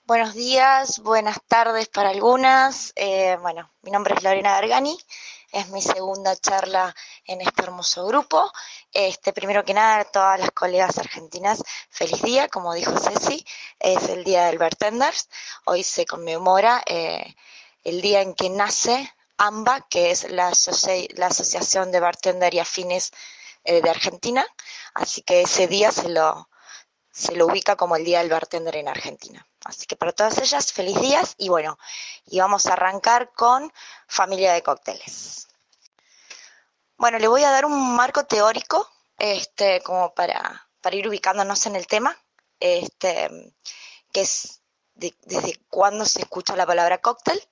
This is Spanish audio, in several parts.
Buenos días, buenas tardes para algunas. Bueno, mi nombre es Lorena Gargani, es mi segunda charla en este hermoso grupo. Primero que nada, a todas las colegas argentinas, feliz día, como dijo Ceci, es el Día del Bartender. Hoy se conmemora el día en que nace AMBA, que es la Asociación de Bartender y Afines de Argentina, así que ese día se lo ubica como el Día del Bartender en Argentina. Así que para todas ellas, feliz días y bueno, y vamos a arrancar con familia de cócteles. Bueno, le voy a dar un marco teórico, como para ir ubicándonos en el tema, que es desde cuándo se escucha la palabra cóctel.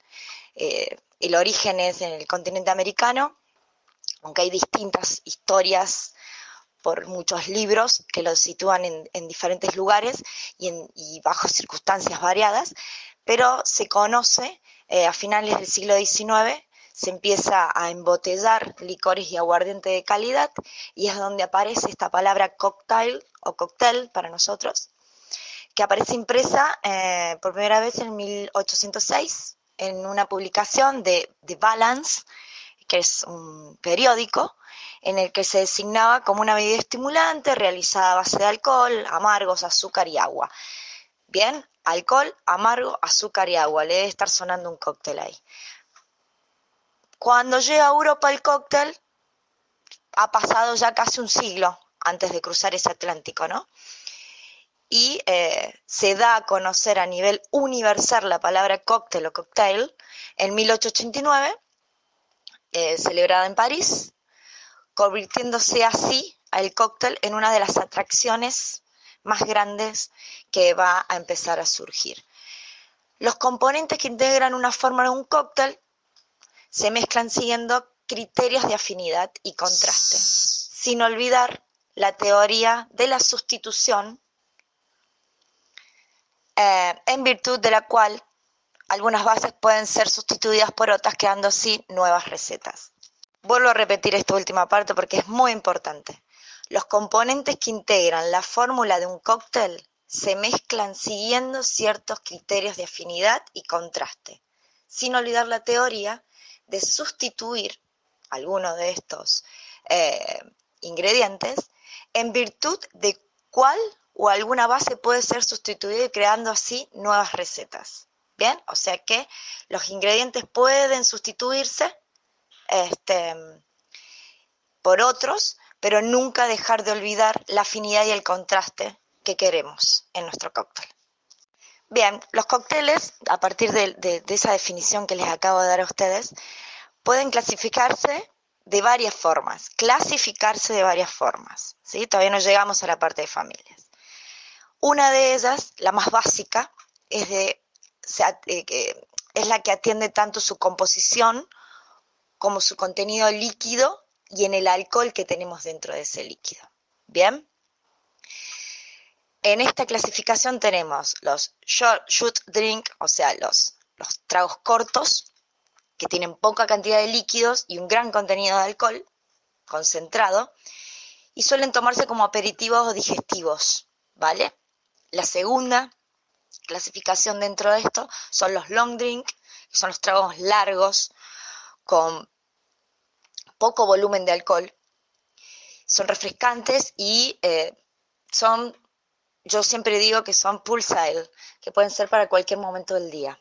El origen es en el continente americano, aunque hay distintas historias por muchos libros que lo sitúan en diferentes lugares y bajo circunstancias variadas, pero se conoce a finales del siglo XIX, se empieza a embotellar licores y aguardiente de calidad y es donde aparece esta palabra cocktail o cóctel para nosotros, que aparece impresa por primera vez en 1806 en una publicación de Balance, que es un periódico, en el que se designaba como una bebida estimulante realizada a base de alcohol, amargos, azúcar y agua. Bien, alcohol, amargo, azúcar y agua. Le debe estar sonando un cóctel ahí. Cuando llega a Europa el cóctel, ha pasado ya casi un siglo antes de cruzar ese Atlántico, ¿no? Y se da a conocer a nivel universal la palabra cóctel o cocktail en 1889, celebrada en París, convirtiéndose así el cóctel en una de las atracciones más grandes que va a empezar a surgir. Los componentes que integran una fórmula de un cóctel se mezclan siguiendo criterios de afinidad y contraste, sin olvidar la teoría de la sustitución, en virtud de la cual algunas bases pueden ser sustituidas por otras, creando así nuevas recetas. Vuelvo a repetir esta última parte porque es muy importante. Los componentes que integran la fórmula de un cóctel se mezclan siguiendo ciertos criterios de afinidad y contraste, sin olvidar la teoría de sustituir alguno de estos ingredientes en virtud de cuál o alguna base puede ser sustituida y creando así nuevas recetas. Bien, o sea que los ingredientes pueden sustituirse este, por otros, pero nunca dejar de olvidar la afinidad y el contraste que queremos en nuestro cóctel. Bien, los cócteles, a partir de esa definición que les acabo de dar a ustedes, pueden clasificarse de varias formas, ¿sí? Todavía no llegamos a la parte de familias. Una de ellas, la más básica, es la que atiende tanto su composición como su contenido líquido y en el alcohol que tenemos dentro de ese líquido. Bien, en esta clasificación tenemos los short drink, o sea, los tragos cortos, que tienen poca cantidad de líquidos y un gran contenido de alcohol concentrado, y suelen tomarse como aperitivos o digestivos, ¿vale? La segunda clasificación dentro de esto son los long drink, que son los tragos largos con poco volumen de alcohol. Son refrescantes y yo siempre digo que son poolside, que pueden ser para cualquier momento del día.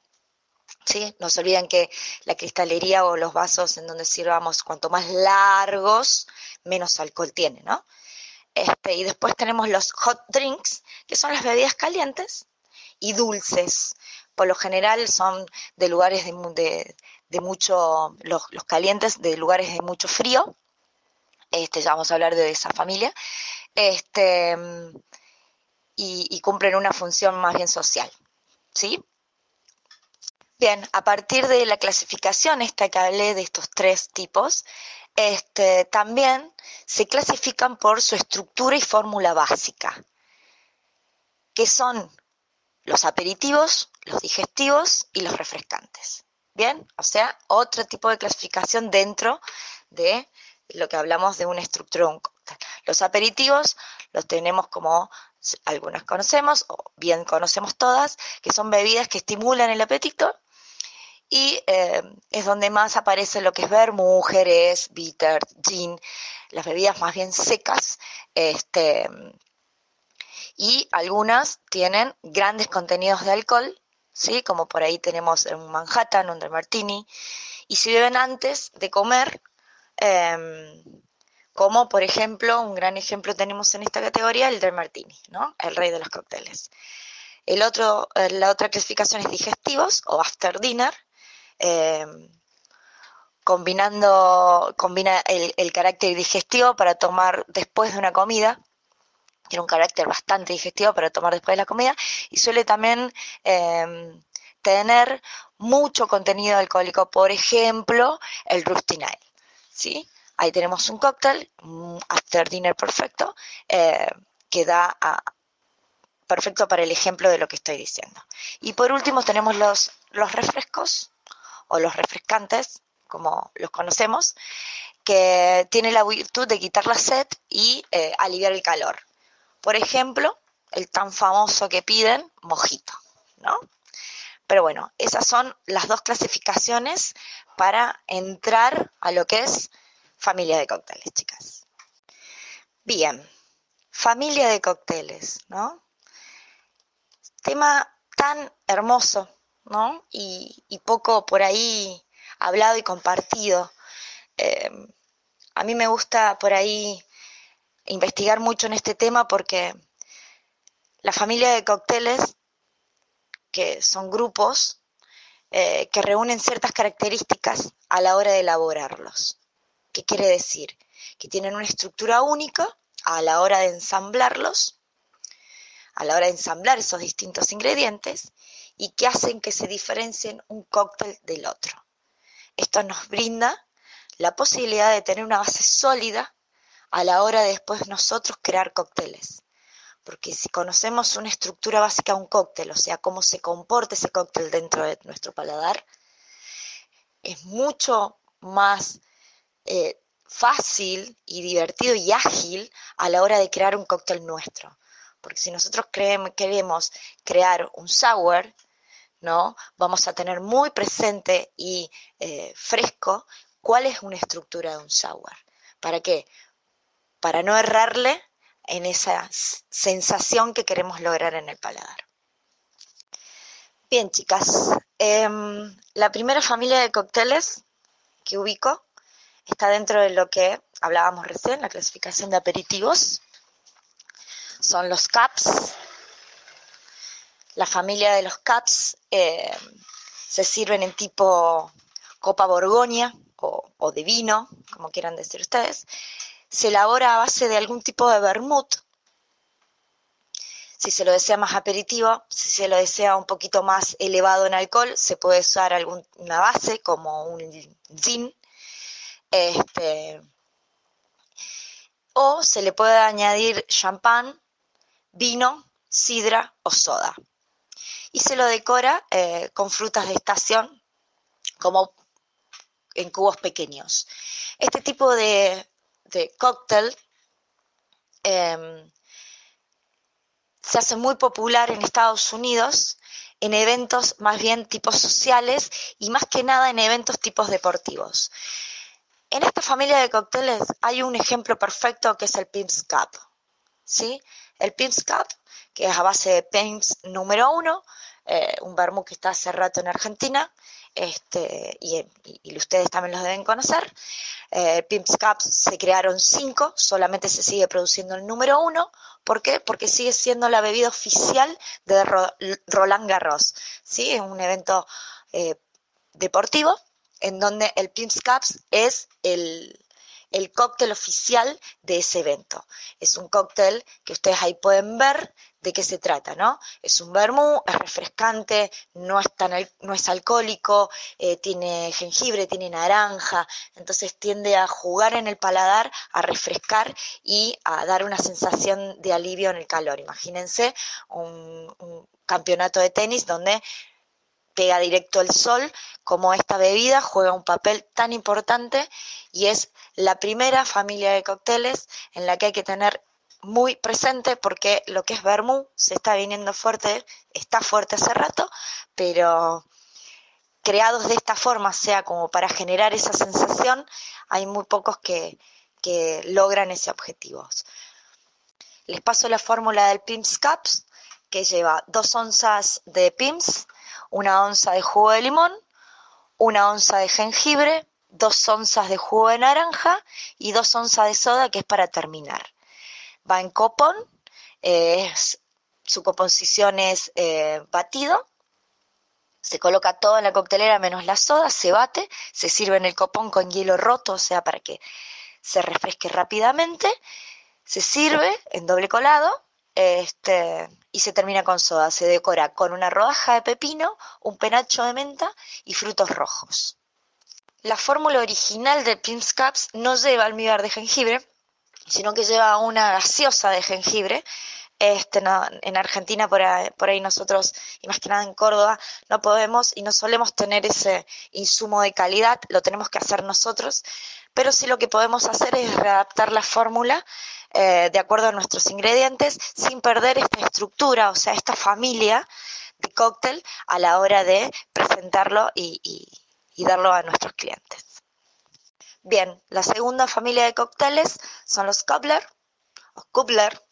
¿Sí? No se olviden que la cristalería o los vasos en donde sirvamos, cuanto más largos, menos alcohol tiene, ¿no? Y después tenemos los hot drinks, que son las bebidas calientes y dulces. Por lo general son de lugares de mucho, los calientes de lugares de mucho frío. Ya vamos a hablar de esa familia. Y cumplen una función más bien social, ¿sí? Bien, a partir de la clasificación esta que hablé de estos tres tipos, también se clasifican por su estructura y fórmula básica, que son los aperitivos, los digestivos y los refrescantes. Bien, o sea, otro tipo de clasificación dentro de lo que hablamos de una estructura de un cóctel. Los aperitivos los tenemos como algunas conocemos, o bien conocemos todas, que son bebidas que estimulan el apetito, y es donde más aparece lo que es vermú, jerez, bitter, gin, las bebidas más bien secas, y algunas tienen grandes contenidos de alcohol, ¿sí? Como por ahí tenemos un Manhattan, un Dry Martini, y se beben antes de comer, eh, como por ejemplo, un gran ejemplo tenemos en esta categoría, el Dry Martini, ¿no? El rey de los cócteles. La otra clasificación es digestivos o after dinner, eh, combina el carácter digestivo para tomar después de una comida, tiene un carácter bastante digestivo para tomar después de la comida, y suele también tener mucho contenido alcohólico, por ejemplo, el Rusty Nail, ¿sí? Ahí tenemos un cóctel, un after dinner perfecto, que da perfecto para el ejemplo de lo que estoy diciendo. Y por último tenemos los refrescos, o los refrescantes, como los conocemos, que tiene la virtud de quitar la sed y aliviar el calor. Por ejemplo, el tan famoso que piden, mojito, ¿no? Pero bueno, esas son las dos clasificaciones para entrar a lo que es familia de cócteles, chicas. Bien, familia de cócteles, ¿no? Tema tan hermoso, ¿no? Y poco por ahí hablado y compartido. Eh, a mí me gusta por ahí investigar mucho en este tema porque la familia de cócteles, que son grupos que reúnen ciertas características a la hora de elaborarlos. ¿Qué quiere decir? Que tienen una estructura única a la hora de ensamblarlos, a la hora de ensamblar esos distintos ingredientes, y que hacen que se diferencien un cóctel del otro. Esto nos brinda la posibilidad de tener una base sólida a la hora de después nosotros crear cócteles. Porque si conocemos una estructura básica de un cóctel, o sea, cómo se comporta ese cóctel dentro de nuestro paladar, es mucho más fácil y divertido y ágil a la hora de crear un cóctel nuestro. Porque si nosotros queremos crear un sour, ¿no? Vamos a tener muy presente y fresco cuál es una estructura de un sour. ¿Para qué? Para no errarle en esa sensación que queremos lograr en el paladar. Bien, chicas, la primera familia de cócteles que ubico está dentro de lo que hablábamos recién, la clasificación de aperitivos. Son los cups. La familia de los cups se sirven en tipo copa borgoña o de vino, como quieran decir ustedes. Se elabora a base de algún tipo de vermut. Si se lo desea más aperitivo, si se lo desea un poquito más elevado en alcohol, se puede usar alguna base como un gin, o se le puede añadir champán, vino, sidra o soda. Y se lo decora con frutas de estación, como en cubos pequeños. Este tipo de cóctel se hace muy popular en Estados Unidos en eventos más bien tipos sociales y más que nada en eventos tipos deportivos. En esta familia de cócteles hay un ejemplo perfecto que es el Pimm's Cup, ¿sí? El Pimm's Cup, que es a base de Pimm's número 1, un vermú que está hace rato en Argentina, y ustedes también los deben conocer. Pimm's Cups se crearon 5, solamente se sigue produciendo el número 1. ¿Por qué? Porque sigue siendo la bebida oficial de Roland Garros, ¿sí? Es un evento deportivo en donde el Pimm's Cups es el cóctel oficial de ese evento. Es un cóctel que ustedes ahí pueden ver de qué se trata, ¿no? Es un vermú, es refrescante, no es alcohólico, tiene jengibre, tiene naranja, entonces tiende a jugar en el paladar, a refrescar y a dar una sensación de alivio en el calor. Imagínense un campeonato de tenis donde pega directo el sol, como esta bebida juega un papel tan importante y es la primera familia de cócteles en la que hay que tener muy presente porque lo que es vermú se está viniendo fuerte, está fuerte hace rato, pero creados de esta forma, sea como para generar esa sensación, hay muy pocos que logran ese objetivo. Les paso la fórmula del PIMS Caps, que lleva 2 onzas de PIMS, 1 onza de jugo de limón, 1 onza de jengibre, 2 onzas de jugo de naranja y 2 onzas de soda, que es para terminar. Va en copón, su composición es batido, se coloca todo en la coctelera menos la soda, se bate, se sirve en el copón con hielo roto, o sea, para que se refresque rápidamente, se sirve en doble colado y se termina con soda. Se decora con una rodaja de pepino, un penacho de menta y frutos rojos. La fórmula original de Pim's Cups no lleva almíbar de jengibre, sino que lleva una gaseosa de jengibre. No, en Argentina por ahí nosotros, y más que nada en Córdoba, no podemos y no solemos tener ese insumo de calidad, lo tenemos que hacer nosotros, pero sí lo que podemos hacer es readaptar la fórmula de acuerdo a nuestros ingredientes sin perder esta estructura, o sea, esta familia de cóctel a la hora de presentarlo y darlo a nuestros clientes. Bien, la segunda familia de cócteles son los cobbler o cobbler,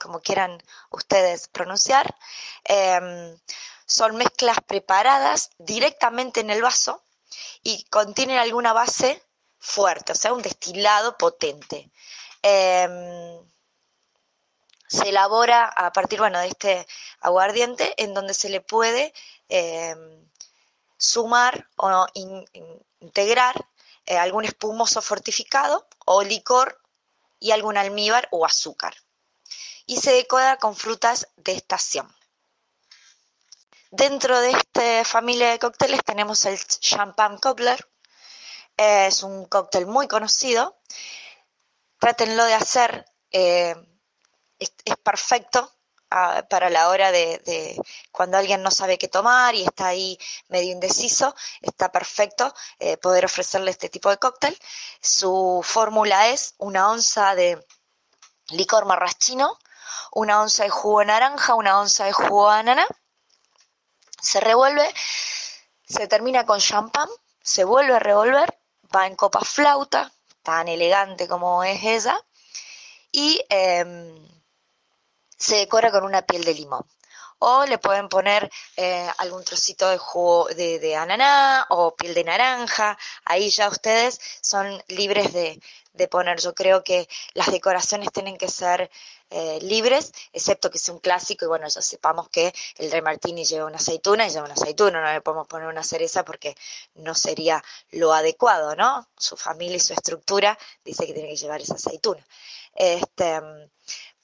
como quieran ustedes pronunciar. Son mezclas preparadas directamente en el vaso y contienen alguna base fuerte, o sea, un destilado potente. Se elabora a partir, de este aguardiente en donde se le puede sumar o integrar algún espumoso fortificado o licor y algún almíbar o azúcar. Y se decora con frutas de estación. Dentro de esta familia de cócteles tenemos el Champagne Cobbler. Es un cóctel muy conocido. Trátenlo de hacer, es perfecto para la hora de cuando alguien no sabe qué tomar y está ahí medio indeciso, está perfecto poder ofrecerle este tipo de cóctel. Su fórmula es 1 onza de licor marraschino, 1 onza de jugo de naranja, 1 onza de jugo de ananá, se revuelve, se termina con champán, se vuelve a revolver, va en copa flauta, tan elegante como es ella, y se decora con una piel de limón. O le pueden poner algún trocito de jugo de ananá o piel de naranja. Ahí ya ustedes son libres de poner. Yo creo que las decoraciones tienen que ser libres, excepto que sea un clásico. Y bueno, ya sepamos que el Dry Martini lleva una aceituna y lleva una aceituna. No le podemos poner una cereza porque no sería lo adecuado, ¿no? Su familia y su estructura dice que tiene que llevar esa aceituna.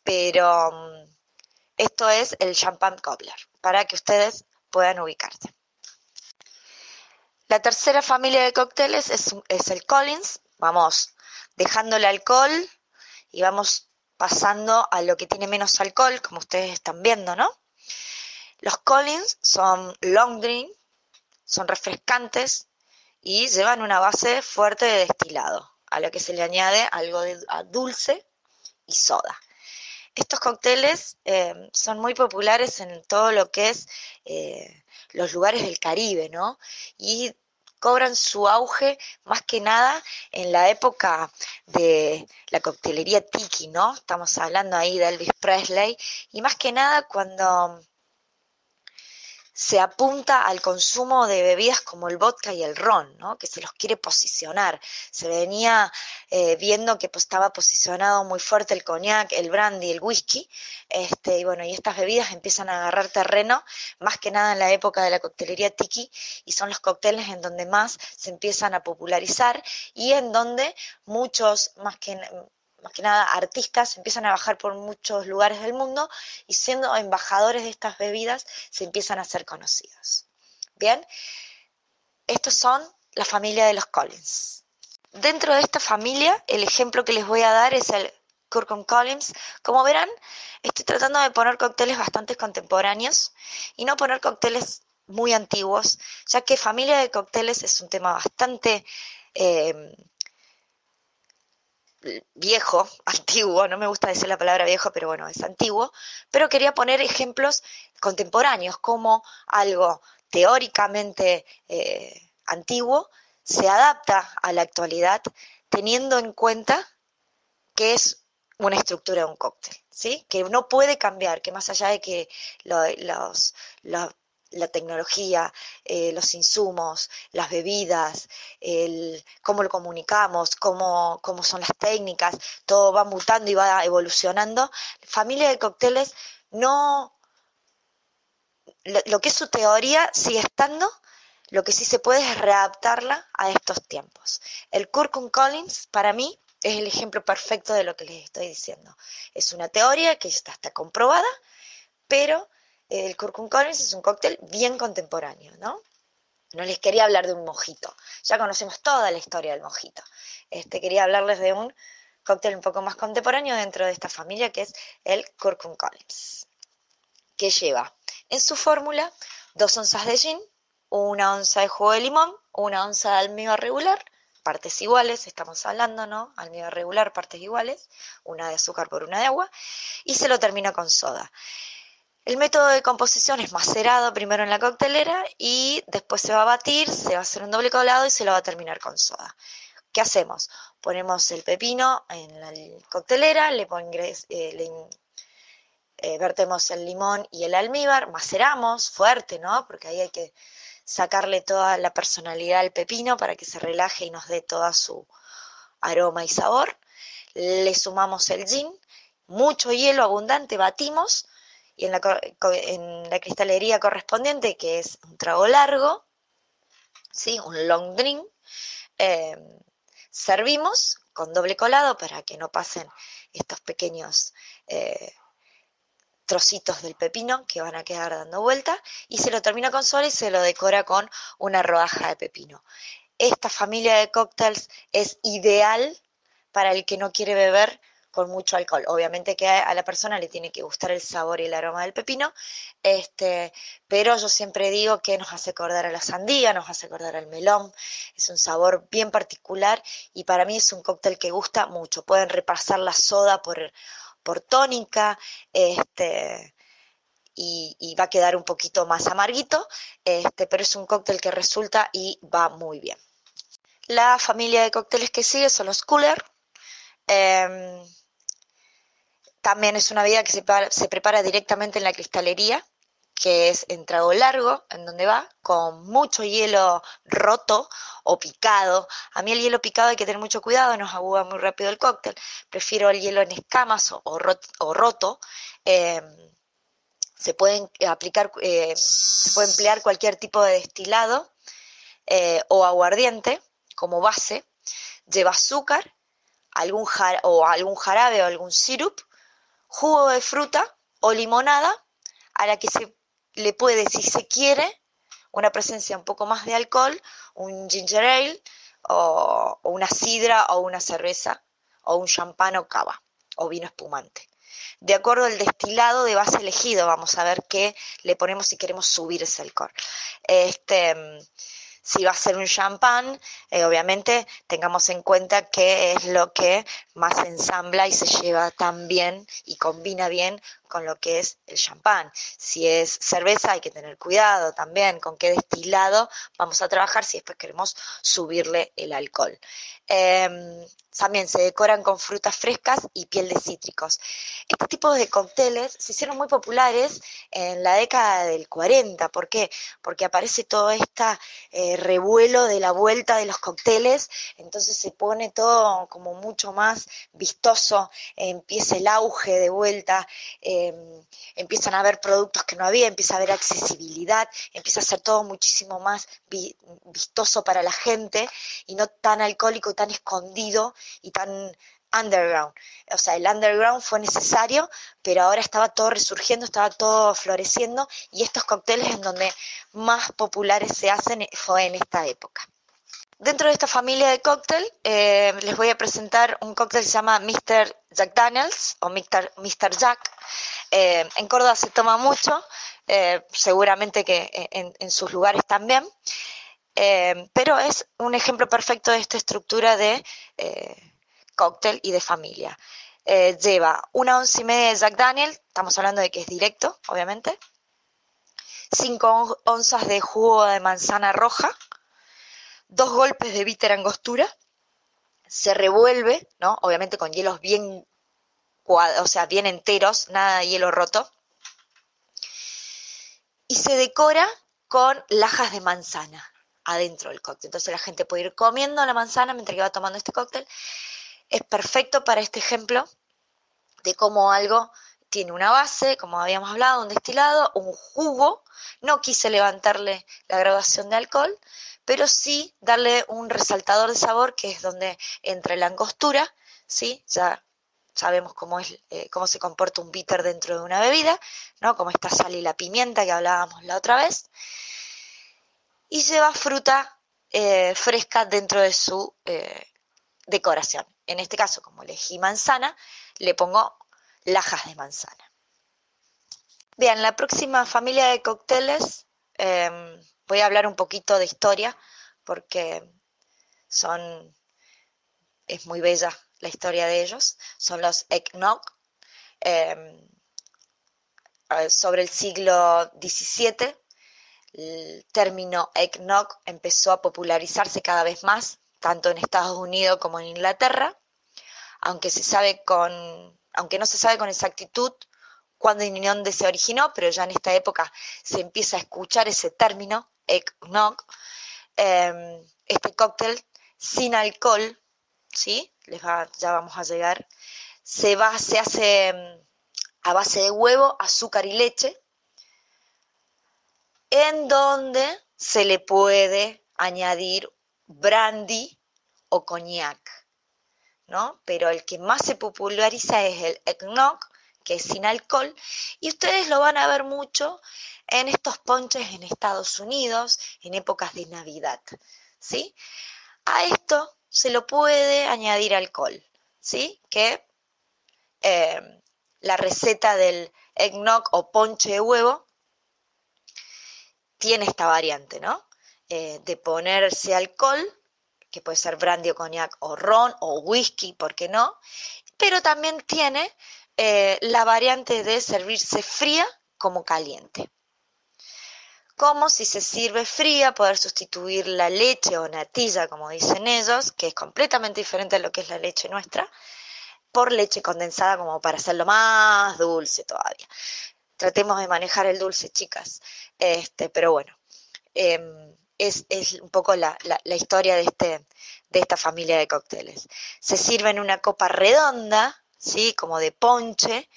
Pero esto es el Champagne Cobbler, para que ustedes puedan ubicarse. La tercera familia de cócteles es el Collins. Vamos dejando el alcohol y vamos pasando a lo que tiene menos alcohol, como ustedes están viendo, ¿no? Los Collins son long drink, son refrescantes y llevan una base fuerte de destilado, a lo que se le añade algo de dulce y soda. Estos cócteles son muy populares en todo lo que es los lugares del Caribe, ¿no? Y cobran su auge más que nada en la época de la coctelería tiki, ¿no? Estamos hablando ahí de Elvis Presley, y más que nada cuando se apunta al consumo de bebidas como el vodka y el ron, ¿no? Que se los quiere posicionar. Se venía viendo que estaba posicionado muy fuerte el coñac, el brandy, el whisky, y estas bebidas empiezan a agarrar terreno, más que nada en la época de la coctelería tiki, y son los cócteles en donde más se empiezan a popularizar y en donde muchos, más que nada artistas, empiezan a bajar por muchos lugares del mundo y siendo embajadores de estas bebidas se empiezan a ser conocidos. Bien, estos son la familia de los Collins. Dentro de esta familia, el ejemplo que les voy a dar es el Kirkland Collins. Como verán, estoy tratando de poner cócteles bastante contemporáneos y no poner cócteles muy antiguos, ya que familia de cócteles es un tema bastante viejo, antiguo, no me gusta decir la palabra viejo, pero bueno, es antiguo, pero quería poner ejemplos contemporáneos, como algo teóricamente antiguo se adapta a la actualidad teniendo en cuenta que es una estructura de un cóctel, ¿sí? Que no puede cambiar, que más allá de que lo- la tecnología, los insumos, las bebidas, cómo lo comunicamos, cómo son las técnicas, todo va mutando y va evolucionando. Familia de cócteles no, lo que es su teoría sigue estando, lo que sí se puede es readaptarla a estos tiempos. El Kirkland Collins, para mí, es el ejemplo perfecto de lo que les estoy diciendo. Es una teoría que está comprobada, pero el Kirkland Collins es un cóctel bien contemporáneo, ¿no? No les quería hablar de un mojito. Ya conocemos toda la historia del mojito. Quería hablarles de un cóctel un poco más contemporáneo dentro de esta familia, que es el Kirkland Collins, que lleva en su fórmula 2 onzas de gin, 1 onza de jugo de limón, 1 onza de almíbar regular, partes iguales, estamos hablando, ¿no? Almíbar regular, partes iguales, una de azúcar por una de agua, y se lo termina con soda. El método de composición es macerado primero en la coctelera y después se va a batir, se va a hacer un doble colado y se lo va a terminar con soda. ¿Qué hacemos? Ponemos el pepino en la coctelera, vertemos el limón y el almíbar, maceramos fuerte, ¿no? Porque ahí hay que sacarle toda la personalidad al pepino para que se relaje y nos dé todo su aroma y sabor. Le sumamos el gin, mucho hielo abundante, batimos y en la cristalería correspondiente, que es un trago largo, ¿sí? Un long drink, eh, servimos con doble colado para que no pasen estos pequeños trocitos del pepino que van a quedar dando vuelta y se lo termina con soda y se lo decora con una rodaja de pepino. Esta familia de cócteles es ideal para el que no quiere beber con mucho alcohol. Obviamente que a la persona le tiene que gustar el sabor y el aroma del pepino, pero yo siempre digo que nos hace acordar a la sandía, nos hace acordar al melón, es un sabor bien particular y para mí es un cóctel que gusta mucho. Pueden repasar la soda por tónica, y va a quedar un poquito más amarguito, pero es un cóctel que resulta y va muy bien. La familia de cócteles que sigue son los cooler. Eh, También es una bebida que se prepara directamente en la cristalería, que es en trago largo, en donde va, con mucho hielo roto o picado. A mí el hielo picado hay que tener mucho cuidado, nos aguda muy rápido el cóctel. Prefiero el hielo en escamas o roto. Eh, se pueden aplicar, se puede emplear cualquier tipo de destilado o aguardiente como base. Lleva azúcar, algún jarabe o algún sirup, jugo de fruta o limonada, a la que se le puede, si se quiere, una presencia un poco más de alcohol, un ginger ale o una sidra o una cerveza o un champán o cava o vino espumante. De acuerdo al destilado de base elegido, vamos a ver qué le ponemos si queremos subir ese alcohol. Si va a ser un champán, obviamente tengamos en cuenta qué es lo que más ensambla y se lleva tan bien y combina bien con lo que es el champán. Si es cerveza hay que tener cuidado también con qué destilado vamos a trabajar si después queremos subirle el alcohol. También se decoran con frutas frescas y piel de cítricos. Este tipo de cócteles se hicieron muy populares en la década del 40. ¿Por qué? Porque aparece todo este revuelo de la vuelta de los cócteles, entonces se pone todo como mucho más vistoso, empieza el auge de vuelta, empiezan a haber productos que no había, empieza a haber accesibilidad, empieza a ser todo muchísimo más vistoso para la gente y no tan alcohólico y tan escondido y tan underground. O sea, el underground fue necesario, pero ahora estaba todo resurgiendo, estaba todo floreciendo y estos cócteles en donde más populares se hacen fue en esta época. Dentro de esta familia de cóctel les voy a presentar un cóctel que se llama Mr. Jack Daniels o Mr. Jack. En Córdoba se toma mucho, seguramente que en sus lugares también, pero es un ejemplo perfecto de esta estructura de cóctel y de familia. Lleva 1,5 onzas de Jack Daniel, estamos hablando de que es directo, obviamente, 5 onzas de jugo de manzana roja, 2 golpes de bitter angostura, se revuelve, ¿no? Obviamente con hielos bien, o sea, bien enteros, nada de hielo roto, y se decora con lajas de manzana adentro del cóctel. Entonces la gente puede ir comiendo la manzana mientras que va tomando este cóctel. Es perfecto para este ejemplo de cómo algo tiene una base, como habíamos hablado, un destilado, un jugo. No quise levantarle la graduación de alcohol, pero sí darle un resaltador de sabor, que es donde entra la angostura, ¿sí? Ya sabemos cómo se comporta un bitter dentro de una bebida, ¿no? Como esta sal y la pimienta que hablábamos la otra vez. Y lleva fruta fresca dentro de su decoración. En este caso, como elegí manzana, le pongo lajas de manzana. Bien, la próxima familia de cócteles, voy a hablar un poquito de historia, porque es muy bella la historia de ellos. Son los eggnog, sobre el siglo XVII. El término eggnog empezó a popularizarse cada vez más, tanto en Estados Unidos como en Inglaterra, aunque no se sabe con exactitud cuándo y ni dónde se originó, pero ya en esta época se empieza a escuchar ese término, eggnog. Este cóctel sin alcohol, ¿sí? Ya vamos a llegar, se hace a base de huevo, azúcar y leche, en donde se le puede añadir brandy o coñac, ¿no? Pero el que más se populariza es el eggnog, que es sin alcohol, y ustedes lo van a ver mucho en estos ponches en Estados Unidos, en épocas de Navidad, ¿sí? A esto se lo puede añadir alcohol, ¿sí? Que la receta del eggnog o ponche de huevo tiene esta variante, ¿no? De ponerse alcohol, que puede ser brandy o coñac o ron o whisky, ¿por qué no? Pero también tiene la variante de servirse fría como caliente. Como si se sirve fría, poder sustituir la leche o natilla, como dicen ellos, que es completamente diferente a lo que es la leche nuestra, por leche condensada, como para hacerlo más dulce todavía. Tratemos de manejar el dulce, chicas. Pero bueno, es un poco la historia de esta familia de cócteles. Se sirve en una copa redonda, ¿sí? Como de ponche.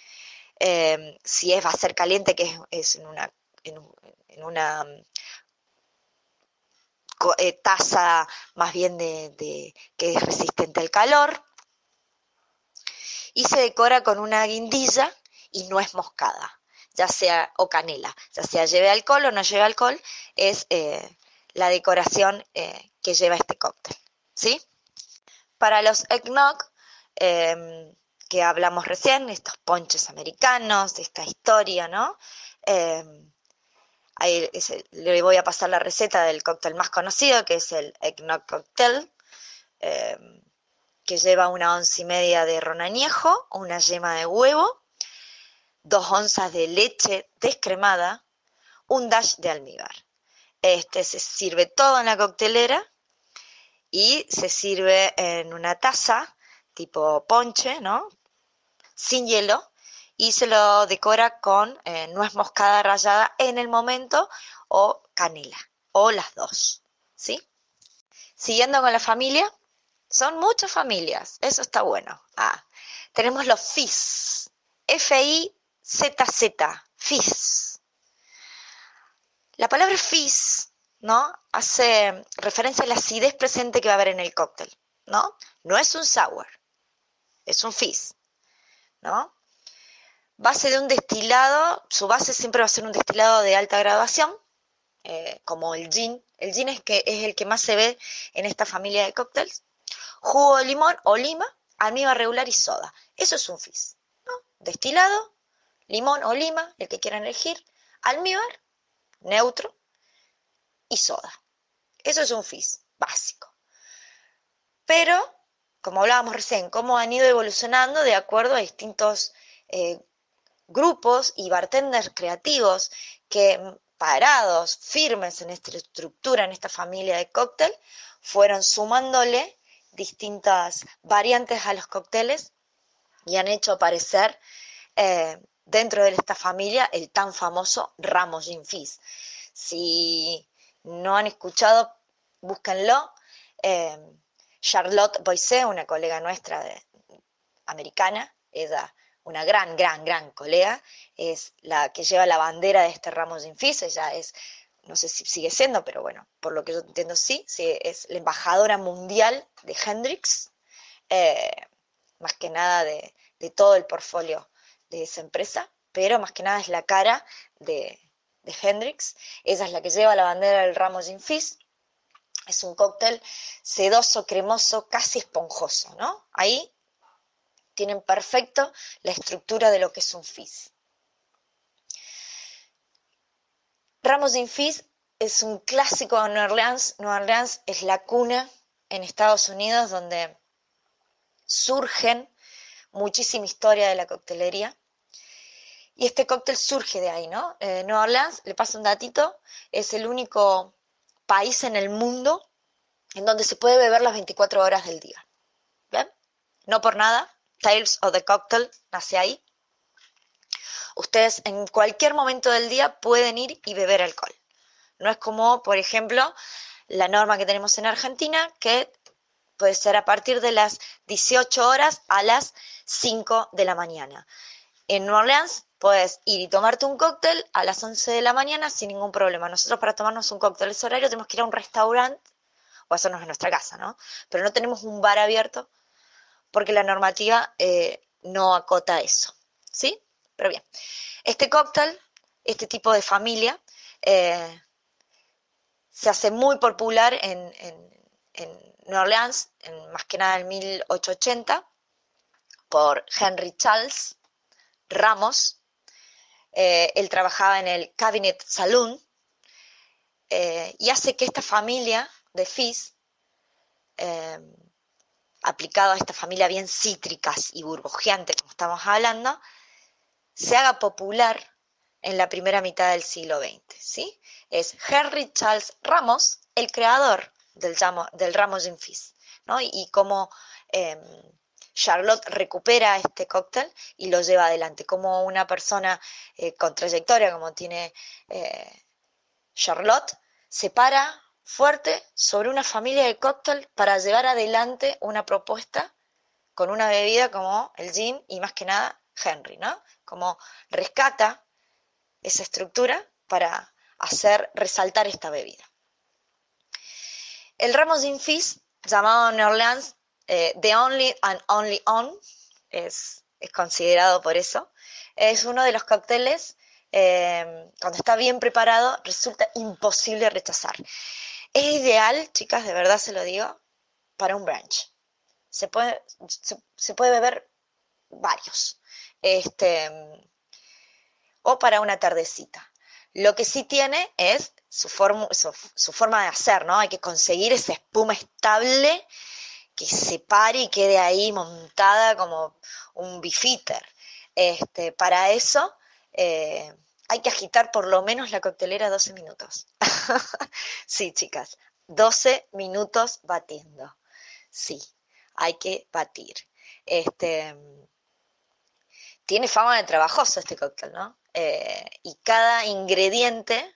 Si va a ser caliente, que es en una taza más bien que es resistente al calor. Y se decora con una guindilla y nuez moscada, ya sea, o canela, ya sea lleve alcohol o no lleve alcohol, es la decoración que lleva este cóctel, ¿sí? Para los eggnog, que hablamos recién, estos ponches americanos, esta historia, ¿no? Le voy a pasar la receta del cóctel más conocido, que es el eggnog cocktail, que lleva 1,5 onzas de ron añejo, una yema de huevo, 2 onzas de leche descremada, un dash de almíbar. Se sirve todo en la coctelera y se sirve en una taza tipo ponche, ¿no? Sin hielo, y se lo decora con nuez moscada rallada en el momento o canela, o las dos, ¿sí? Siguiendo con la familia, son muchas familias, eso está bueno. Tenemos los fizz, F-I-Z-Z, fizz. La palabra fizz, ¿no? Hace referencia a la acidez presente que va a haber en el cóctel, ¿no? No es un sour, es un fizz, ¿no? Base de un destilado, su base siempre va a ser un destilado de alta graduación, como el gin. El gin es el que más se ve en esta familia de cócteles. Jugo de limón o lima, almíbar regular y soda. Eso es un fizz, ¿no? Destilado, limón o lima, el que quieran elegir, almíbar, neutro y soda. Eso es un fizz básico. Pero como hablábamos recién, cómo han ido evolucionando de acuerdo a distintos grupos y bartenders creativos que parados, firmes en esta estructura, en esta familia de cóctel, fueron sumándole distintas variantes a los cócteles y han hecho aparecer dentro de esta familia el tan famoso Ramos Gin Fizz. Si no han escuchado, búsquenlo. Eh, Charlotte Boisset, una colega nuestra americana, ella, una gran colega, es la que lleva la bandera de este Ramos Gin Fizz. Ella es, no sé si sigue siendo, pero bueno, por lo que yo entiendo sí, es la embajadora mundial de Hendrix, más que nada de todo el portfolio de esa empresa, pero más que nada es la cara de Hendrix. Ella es la que lleva la bandera del Ramos Gin Fizz. Es un cóctel sedoso, cremoso, casi esponjoso, ¿no? Ahí tienen perfecto la estructura de lo que es un fizz. Ramos Gin Fizz es un clásico de Nueva Orleans. Nueva Orleans es la cuna en Estados Unidos donde surgen muchísima historia de la coctelería. Y este cóctel surge de ahí, ¿no? Nueva Orleans, le paso un datito, es el único país en el mundo en donde se puede beber las 24 horas del día. ¿Bien? No por nada, Tales of the Cocktail nace ahí. Ustedes en cualquier momento del día pueden ir y beber alcohol. No es como, por ejemplo, la norma que tenemos en Argentina, que puede ser a partir de las 18 horas a las 5 de la mañana. En Nueva Orleans puedes ir y tomarte un cóctel a las 11 de la mañana sin ningún problema. Nosotros para tomarnos un cóctel ese horario tenemos que ir a un restaurante o hacernos en nuestra casa, ¿no? Pero no tenemos un bar abierto porque la normativa no acota eso, ¿sí? Pero bien, este cóctel, este tipo de familia, se hace muy popular en Nueva Orleans, más que nada en 1880, por Henry Charles Ramos. Él trabajaba en el Cabinet Saloon y hace que esta familia de fizz, aplicado a esta familia bien cítricas y burbujeante, como estamos hablando, se haga popular en la primera mitad del siglo XX, ¿sí? Es Henry Charles Ramos el creador del Ramos Gin Fizz, ¿no? Y cómo Charlotte recupera este cóctel y lo lleva adelante, como una persona con trayectoria como tiene Charlotte, se para fuerte sobre una familia de cóctel para llevar adelante una propuesta con una bebida como el gin y más que nada Henry, ¿no? Como rescata esa estructura para hacer resaltar esta bebida. El Ramos Gin Fizz, llamado en New Orleans The Only and Only On, es considerado por eso, es uno de los cócteles, cuando está bien preparado, resulta imposible rechazar. Es ideal, chicas, de verdad se lo digo, para un brunch. Se puede beber varios. O para una tardecita. Lo que sí tiene es su forma de hacer, ¿no? Hay que conseguir esa espuma estable que se pare y quede ahí montada como un beefeater. Para eso hay que agitar por lo menos la coctelera 12 minutos. Sí, chicas, 12 minutos batiendo. Sí, hay que batir. Tiene fama de trabajoso este cóctel, ¿no? Y cada ingrediente,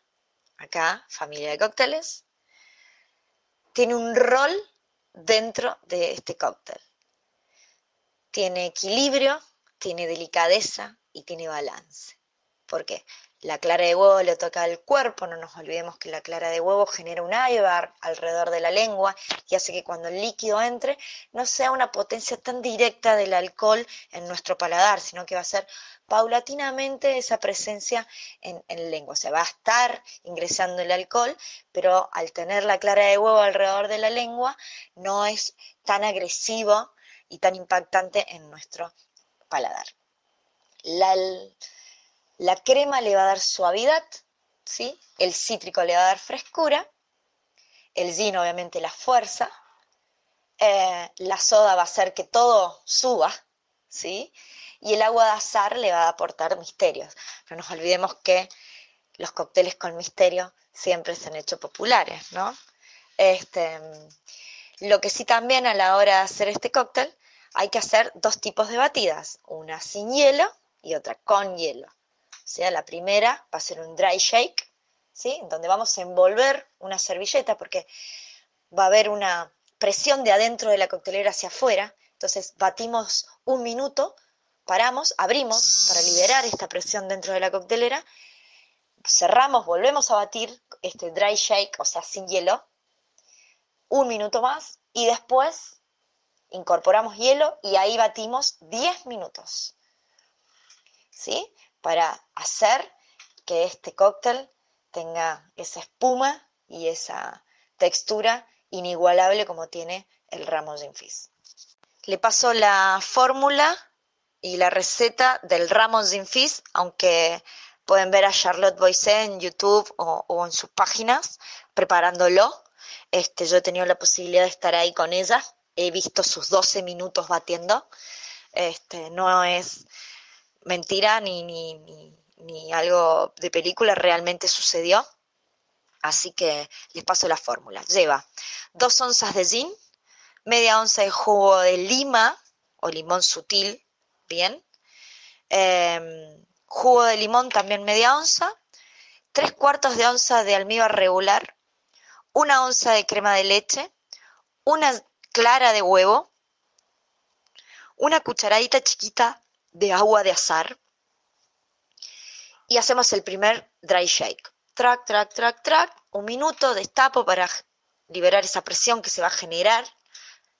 acá, familia de cócteles, tiene un rol dentro de este cóctel. Tiene equilibrio, tiene delicadeza y tiene balance. ¿Por qué? La clara de huevo le toca al cuerpo, no nos olvidemos que la clara de huevo genera un iceberg alrededor de la lengua y hace que cuando el líquido entre no sea una potencia tan directa del alcohol en nuestro paladar, sino que va a ser paulatinamente esa presencia en la lengua. O sea, va a estar ingresando el alcohol, pero al tener la clara de huevo alrededor de la lengua no es tan agresivo y tan impactante en nuestro paladar. La crema le va a dar suavidad, ¿sí? El cítrico le va a dar frescura, el gin obviamente la fuerza, la soda va a hacer que todo suba, ¿sí? Y el agua de azahar le va a aportar misterios. No nos olvidemos que los cócteles con misterio siempre se han hecho populares, ¿no? Este, lo que sí también a la hora de hacer este cóctel hay que hacer dos tipos de batidas, una sin hielo y otra con hielo. O sea, la primera va a ser un dry shake, ¿sí? Donde vamos a envolver una servilleta porque va a haber una presión de adentro de la coctelera hacia afuera. Entonces batimos un minuto, paramos, abrimos para liberar esta presión dentro de la coctelera, cerramos, volvemos a batir este dry shake, o sea, sin hielo, un minuto más y después incorporamos hielo y ahí batimos 10 minutos, ¿sí? Para hacer que este cóctel tenga esa espuma y esa textura inigualable como tiene el Ramo Gin Fizz. Le paso la fórmula y la receta del Ramo Gin Fizz, aunque pueden ver a Charlotte Boisset en YouTube o en sus páginas preparándolo. Yo he tenido la posibilidad de estar ahí con ella, he visto sus 12 minutos batiendo. No es mentira ni algo de película, realmente sucedió. Así que les paso la fórmula. Lleva 2 onzas de gin, media onza de jugo de lima o limón sutil, bien. Jugo de limón también media onza, 3/4 de onza de almíbar regular, 1 onza de crema de leche, una clara de huevo, una cucharadita chiquita de agua de azahar y hacemos el primer dry shake. Track, track, track, track, un minuto, destapo para liberar esa presión que se va a generar,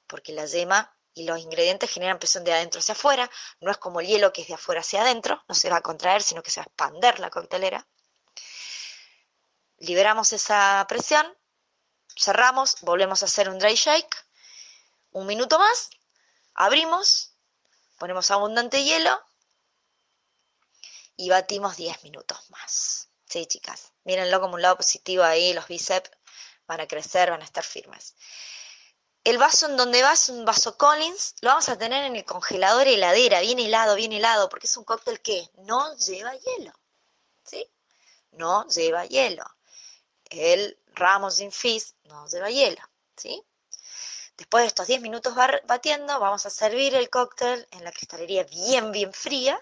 porque la yema y los ingredientes generan presión de adentro hacia afuera, no es como el hielo que es de afuera hacia adentro, no se va a contraer, sino que se va a expander la coctelera. Liberamos esa presión, cerramos, volvemos a hacer un dry shake, un minuto más, abrimos, ponemos abundante hielo y batimos 10 minutos más. Sí, chicas, mírenlo como un lado positivo ahí, los bíceps van a crecer, van a estar firmes. El vaso en donde va es un vaso Collins, lo vamos a tener en el congelador heladera, bien helado, porque es un cóctel que no lleva hielo, ¿sí? No lleva hielo. El Ramo Gin Fizz no lleva hielo, ¿sí? Después de estos 10 minutos batiendo, vamos a servir el cóctel en la cristalería bien, bien fría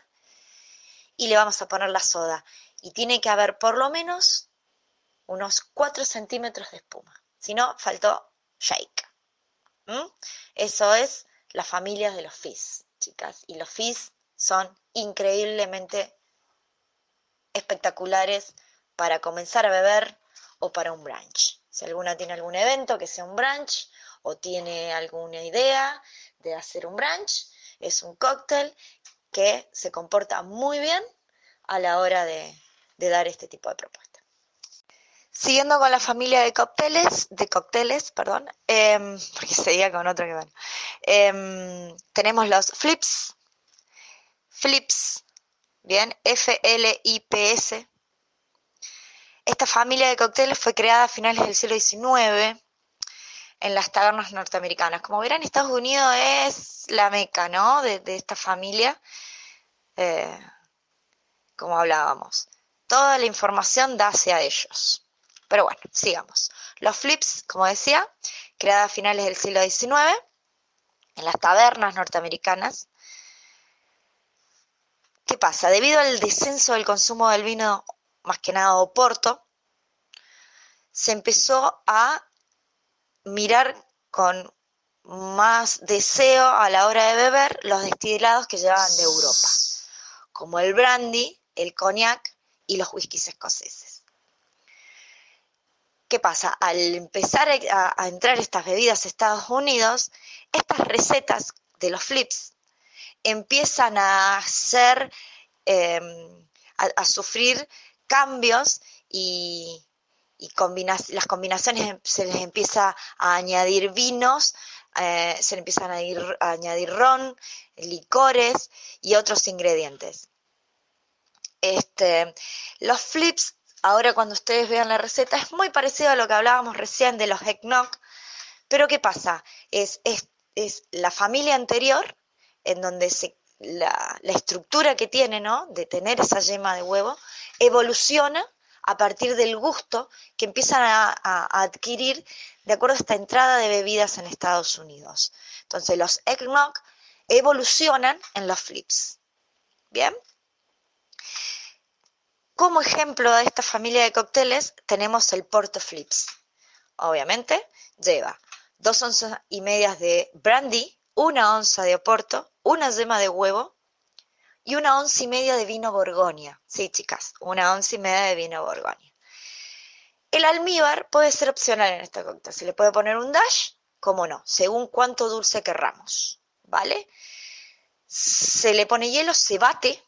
y le vamos a poner la soda. Y tiene que haber por lo menos unos 4 centímetros de espuma. Si no, faltó shake. Eso es la familia de los fizz, chicas. Y los fizz son increíblemente espectaculares para comenzar a beber o para un brunch. Si alguna tiene algún evento que sea un brunch o tiene alguna idea de hacer un brunch, es un cóctel que se comporta muy bien a la hora de dar este tipo de propuesta. Siguiendo con la familia de cócteles, perdón, porque seguía con otro que bueno. Tenemos los flips, bien, F-L-I-P-S. Esta familia de cócteles fue creada a finales del siglo XIX en las tabernas norteamericanas. Como verán, Estados Unidos es la meca, ¿no? De esta familia, como hablábamos. Toda la información da hacia ellos. Pero bueno, sigamos. Los flips, como decía, creada a finales del siglo XIX en las tabernas norteamericanas. ¿Qué pasa? Debido al descenso del consumo del vino, más que nada Oporto, se empezó a mirar con más deseo a la hora de beber los destilados que llevaban de Europa, como el brandy, el cognac y los whiskies escoceses. ¿Qué pasa? Al empezar a entrar estas bebidas a Estados Unidos, estas recetas de los flips empiezan a hacer, a sufrir cambios y las combinaciones se les empieza a añadir vinos, se le empiezan a añadir ron, licores y otros ingredientes. Los flips, ahora cuando ustedes vean la receta, es muy parecido a lo que hablábamos recién de los eggnog, Pero ¿qué pasa? Es la familia anterior, en donde la estructura que tiene, ¿no? De tener esa yema de huevo, evoluciona a partir del gusto que empiezan a adquirir de acuerdo a esta entrada de bebidas en Estados Unidos. Entonces los eggnog evolucionan en los flips. ¿Bien? Como ejemplo de esta familia de cócteles tenemos el Porto Flips. Obviamente lleva 2,5 onzas de brandy, 1 onza de oporto, una yema de huevo y 1,5 onzas de vino Borgoña. Sí, chicas, 1,5 onzas de vino Borgoña. El almíbar puede ser opcional en este cóctel. Se le puede poner un dash, como no, según cuánto dulce querramos. ¿Vale? Se le pone hielo, se bate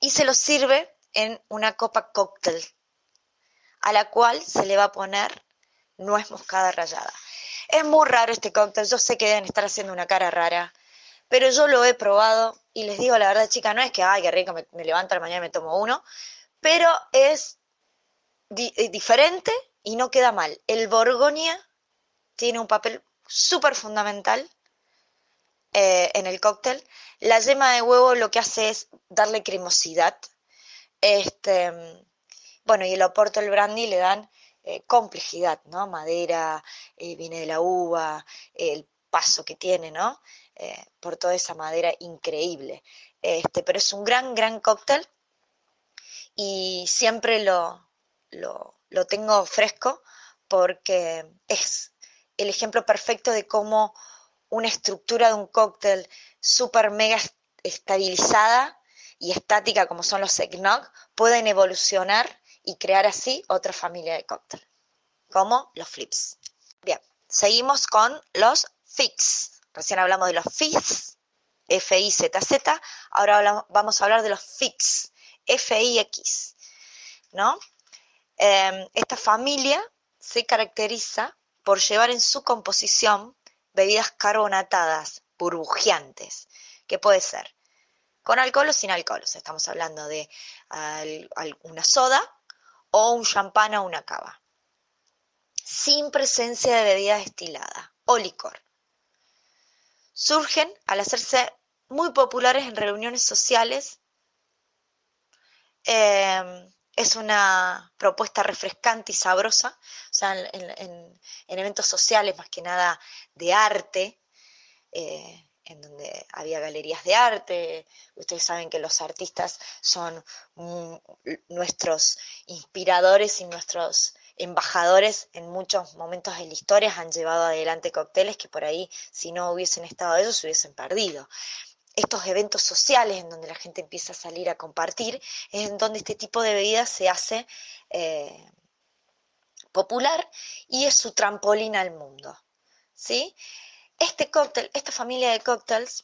y se lo sirve en una copa cóctel, a la cual se le va a poner nuez moscada rallada. Es muy raro este cóctel, yo sé que deben estar haciendo una cara rara, pero yo lo he probado y les digo la verdad, chica, no es que, ay, qué rico, me levanto a la mañana y me tomo uno, pero es diferente y no queda mal. El Borgoña tiene un papel súper fundamental en el cóctel. La yema de huevo lo que hace es darle cremosidad. Este, bueno, y el oporto, el brandy le dan complejidad, ¿no? Madera, viene de la uva, el paso que tiene, ¿no? Por toda esa madera increíble. Pero es un gran, gran cóctel y siempre lo tengo fresco porque es el ejemplo perfecto de cómo una estructura de un cóctel súper mega estabilizada y estática como son los eggnog pueden evolucionar y crear así otra familia de cóctel, como los flips. Bien, seguimos con los fix. Recién hablamos de los fizz, F-I-Z-Z, ahora vamos a hablar de los fix, F-I-X, ¿no? Esta familia se caracteriza por llevar en su composición bebidas carbonatadas, burbujeantes, que puede ser con alcohol o sin alcohol. O sea, estamos hablando de una soda o un champán o una cava, sin presencia de bebida destilada o licor. Surgen al hacerse muy populares en reuniones sociales. Es una propuesta refrescante y sabrosa, o sea, en eventos sociales más que nada de arte, en donde había galerías de arte. Ustedes saben que los artistas son nuestros inspiradores y nuestros embajadores en muchos momentos de la historia, han llevado adelante cócteles que por ahí, si no hubiesen estado ellos, se hubiesen perdido. Estos eventos sociales en donde la gente empieza a salir a compartir, es en donde este tipo de bebida se hace popular y es su trampolín al mundo, ¿sí? Este cóctel, esta familia de cócteles,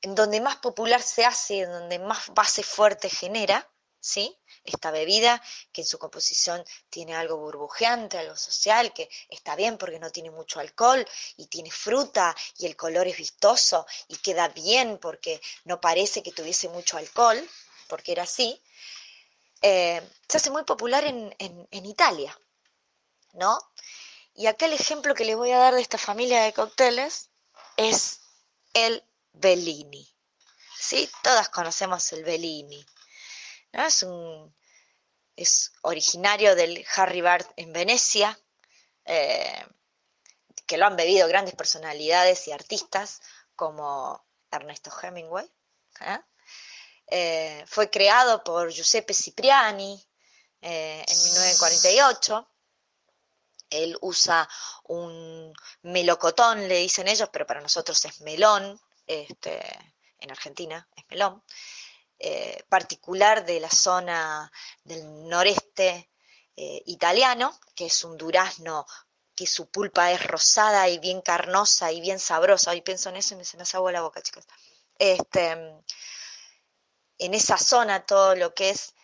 en donde más popular se hace, en donde más base fuerte genera, ¿sí? Esta bebida que en su composición tiene algo burbujeante, algo social, que está bien porque no tiene mucho alcohol y tiene fruta y el color es vistoso y queda bien porque no parece que tuviese mucho alcohol, porque era así, se hace muy popular en Italia, ¿no? Y acá el ejemplo que les voy a dar de esta familia de cócteles es el Bellini, ¿sí? Todas conocemos el Bellini, ¿no? Es originario del Harry Bar en Venecia, eh, que lo han bebido grandes personalidades y artistas como Ernesto Hemingway. ¿Eh? Fue creado por Giuseppe Cipriani en 1948. Él usa un melocotón, le dicen ellos, pero para nosotros es melón, en Argentina es melón, particular de la zona del noreste italiano, que es un durazno que su pulpa es rosada y bien carnosa y bien sabrosa. Hoy pienso en eso y se me hace agua la boca, chicos. En esa zona todo lo que es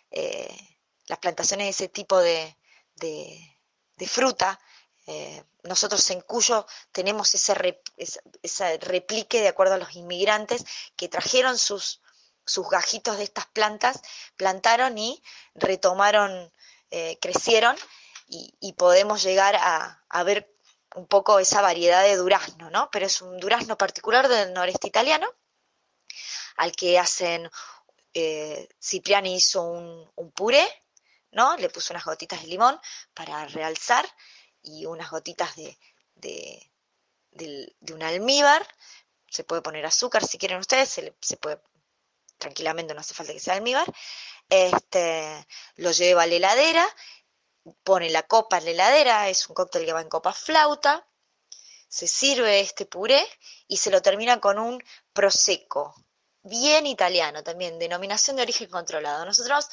las plantaciones de ese tipo de fruta, nosotros en Cuyo tenemos ese replique de acuerdo a los inmigrantes que trajeron sus gajitos de estas plantas, plantaron y retomaron, crecieron y podemos llegar a ver un poco esa variedad de durazno, ¿no? Pero es un durazno particular del noreste italiano, al que hacen, Cipriani hizo un puré, ¿no? Le puso unas gotitas de limón para realzar y unas gotitas de, de un almíbar. Se puede poner azúcar si quieren ustedes, se puede tranquilamente, no hace falta que sea almíbar. Lo lleva a la heladera, pone la copa en la heladera, es un cóctel que va en copa flauta, se sirve este puré y se lo termina con un prosecco, bien italiano también, denominación de origen controlado. Nosotros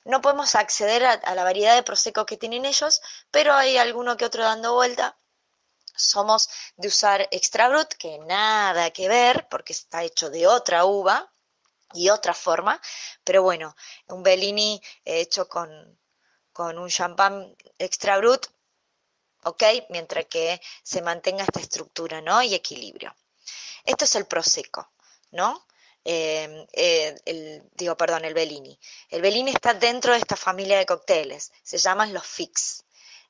no podemos acceder a la variedad de prosecco que tienen ellos, pero hay alguno que otro dando vuelta. Somos de usar extra brut, que nada que ver, porque está hecho de otra uva y otra forma, pero bueno, un Bellini hecho con un champán extra brut, ¿ok? Mientras que se mantenga esta estructura, ¿no? Y equilibrio. Esto es el Prosecco, ¿no? El Bellini. El Bellini está dentro de esta familia de cócteles, se llaman los Fix.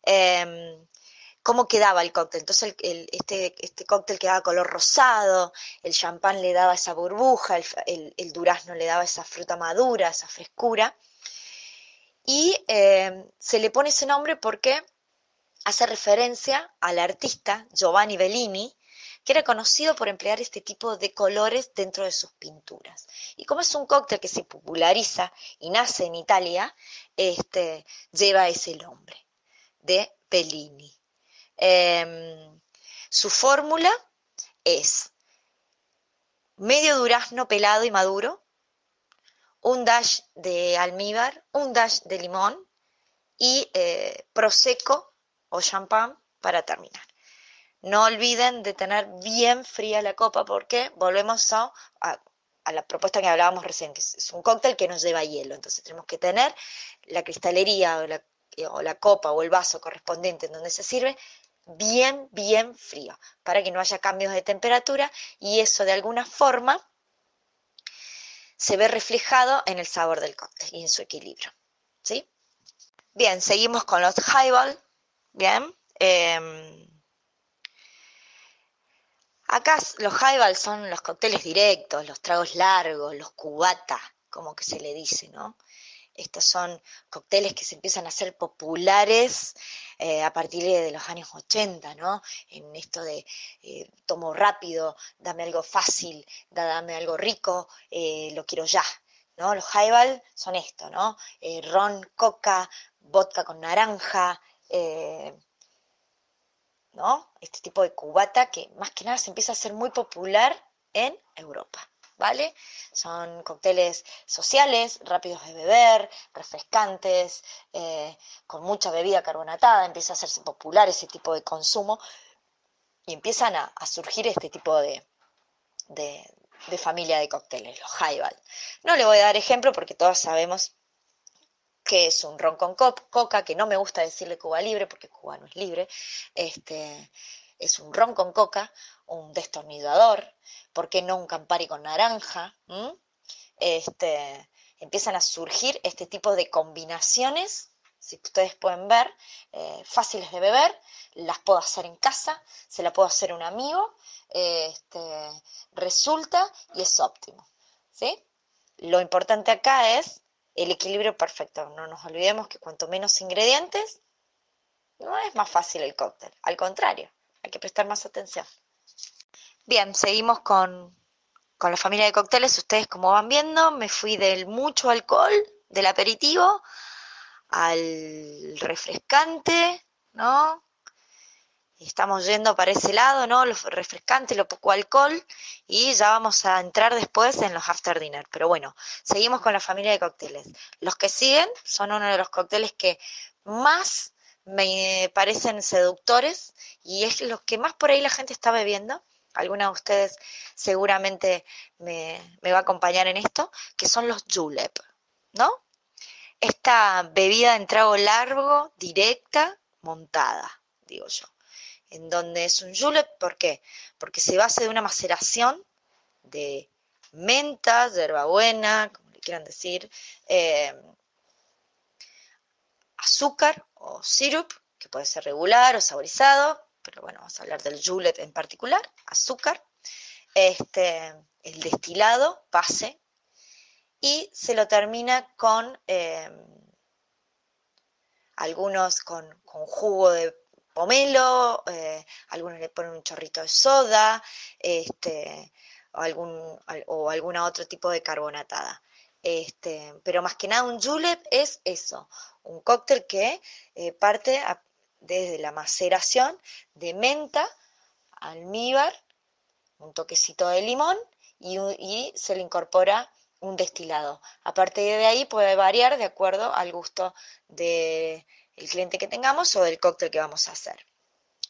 Eh, ¿Cómo quedaba el cóctel? Entonces este cóctel quedaba color rosado, el champán le daba esa burbuja, el durazno le daba esa fruta madura, esa frescura, y se le pone ese nombre porque hace referencia al artista Giovanni Bellini, que era conocido por emplear este tipo de colores dentro de sus pinturas. Y como es un cóctel que se populariza y nace en Italia, lleva ese nombre de Bellini. Su fórmula es medio durazno pelado y maduro, un dash de almíbar, un dash de limón y prosecco o champán para terminar. No olviden de tener bien fría la copa porque volvemos a la propuesta que hablábamos recién, que es un cóctel que no lleva hielo, entonces tenemos que tener la cristalería o la copa o el vaso correspondiente en donde se sirve bien, bien frío, para que no haya cambios de temperatura y eso de alguna forma se ve reflejado en el sabor del cóctel y en su equilibrio, ¿sí? Bien, seguimos con los highball, bien. Acá los highball son los cócteles directos, los tragos largos, los cubata, como que se le dice, ¿no? Estos son cócteles que se empiezan a hacer populares a partir de los años 80, ¿no? En esto de tomo rápido, dame algo fácil, dame algo rico, lo quiero ya, ¿no? Los highball son esto, ¿no? Ron, coca, vodka con naranja, ¿no? Este tipo de cubata que más que nada se empieza a hacer muy popular en Europa, ¿vale? Son cócteles sociales, rápidos de beber, refrescantes, con mucha bebida carbonatada, empieza a hacerse popular ese tipo de consumo y empiezan a surgir este tipo de familia de cócteles, los highball. No le voy a dar ejemplo porque todos sabemos que es un ron con coca, que no me gusta decirle Cuba libre porque Cuba no es libre, es un ron con coca, un destornillador, ¿por qué no un Campari con naranja? Empiezan a surgir este tipo de combinaciones, si ustedes pueden ver, fáciles de beber, las puedo hacer en casa, se la puedo hacer a un amigo, resulta y es óptimo, ¿sí? Lo importante acá es el equilibrio perfecto. No nos olvidemos que cuanto menos ingredientes, no es más fácil el cóctel. Al contrario, hay que prestar más atención. Bien, seguimos con la familia de cócteles. Ustedes como van viendo, me fui del mucho alcohol, del aperitivo, al refrescante, ¿no? Estamos yendo para ese lado, ¿no? Lo refrescante, lo poco alcohol, y ya vamos a entrar después en los after dinner. Pero bueno, seguimos con la familia de cócteles. Los que siguen son uno de los cócteles que más me parecen seductores y es los que más por ahí la gente está bebiendo. Alguna de ustedes seguramente me va a acompañar en esto, que son los julep, ¿no? Esta bebida en trago largo, directa, montada, digo yo, en donde es un julep, ¿por qué? Porque se basa de una maceración de menta, hierbabuena, como le quieran decir, azúcar o o syrup, que puede ser regular o saborizado, pero bueno, vamos a hablar del julep en particular, azúcar, el destilado, base, y se lo termina con algunos con jugo de pomelo, algunos le ponen un chorrito de soda, o alguna otro tipo de carbonatada. Pero más que nada un julep es eso, un cóctel que parte desde la maceración de menta, almíbar, un toquecito de limón y se le incorpora un destilado. A partir de ahí puede variar de acuerdo al gusto del cliente que tengamos o del cóctel que vamos a hacer.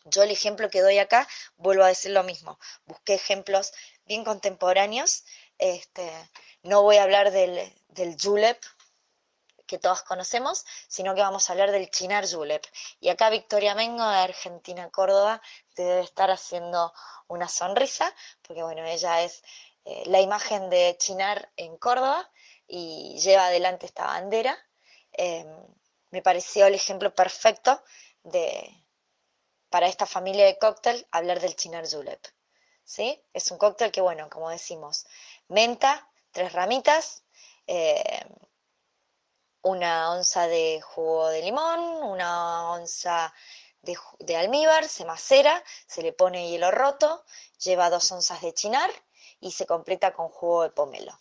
Yo el ejemplo que doy acá, vuelvo a decir lo mismo, busqué ejemplos bien contemporáneos, no voy a hablar del julep que todos conocemos, sino que vamos a hablar del chinar julep. Y acá Victoria Mengo de Argentina, Córdoba, te debe estar haciendo una sonrisa, porque bueno, ella es la imagen de Chinar en Córdoba y lleva adelante esta bandera. Eh, Me pareció el ejemplo perfecto para esta familia de cóctel hablar del Chinar julep. ¿Sí? Es un cóctel que, bueno, como decimos, menta, 3 ramitas, una onza de jugo de limón, una onza de almíbar, se macera, se le pone hielo roto, lleva 2 onzas de chinar y se completa con jugo de pomelo.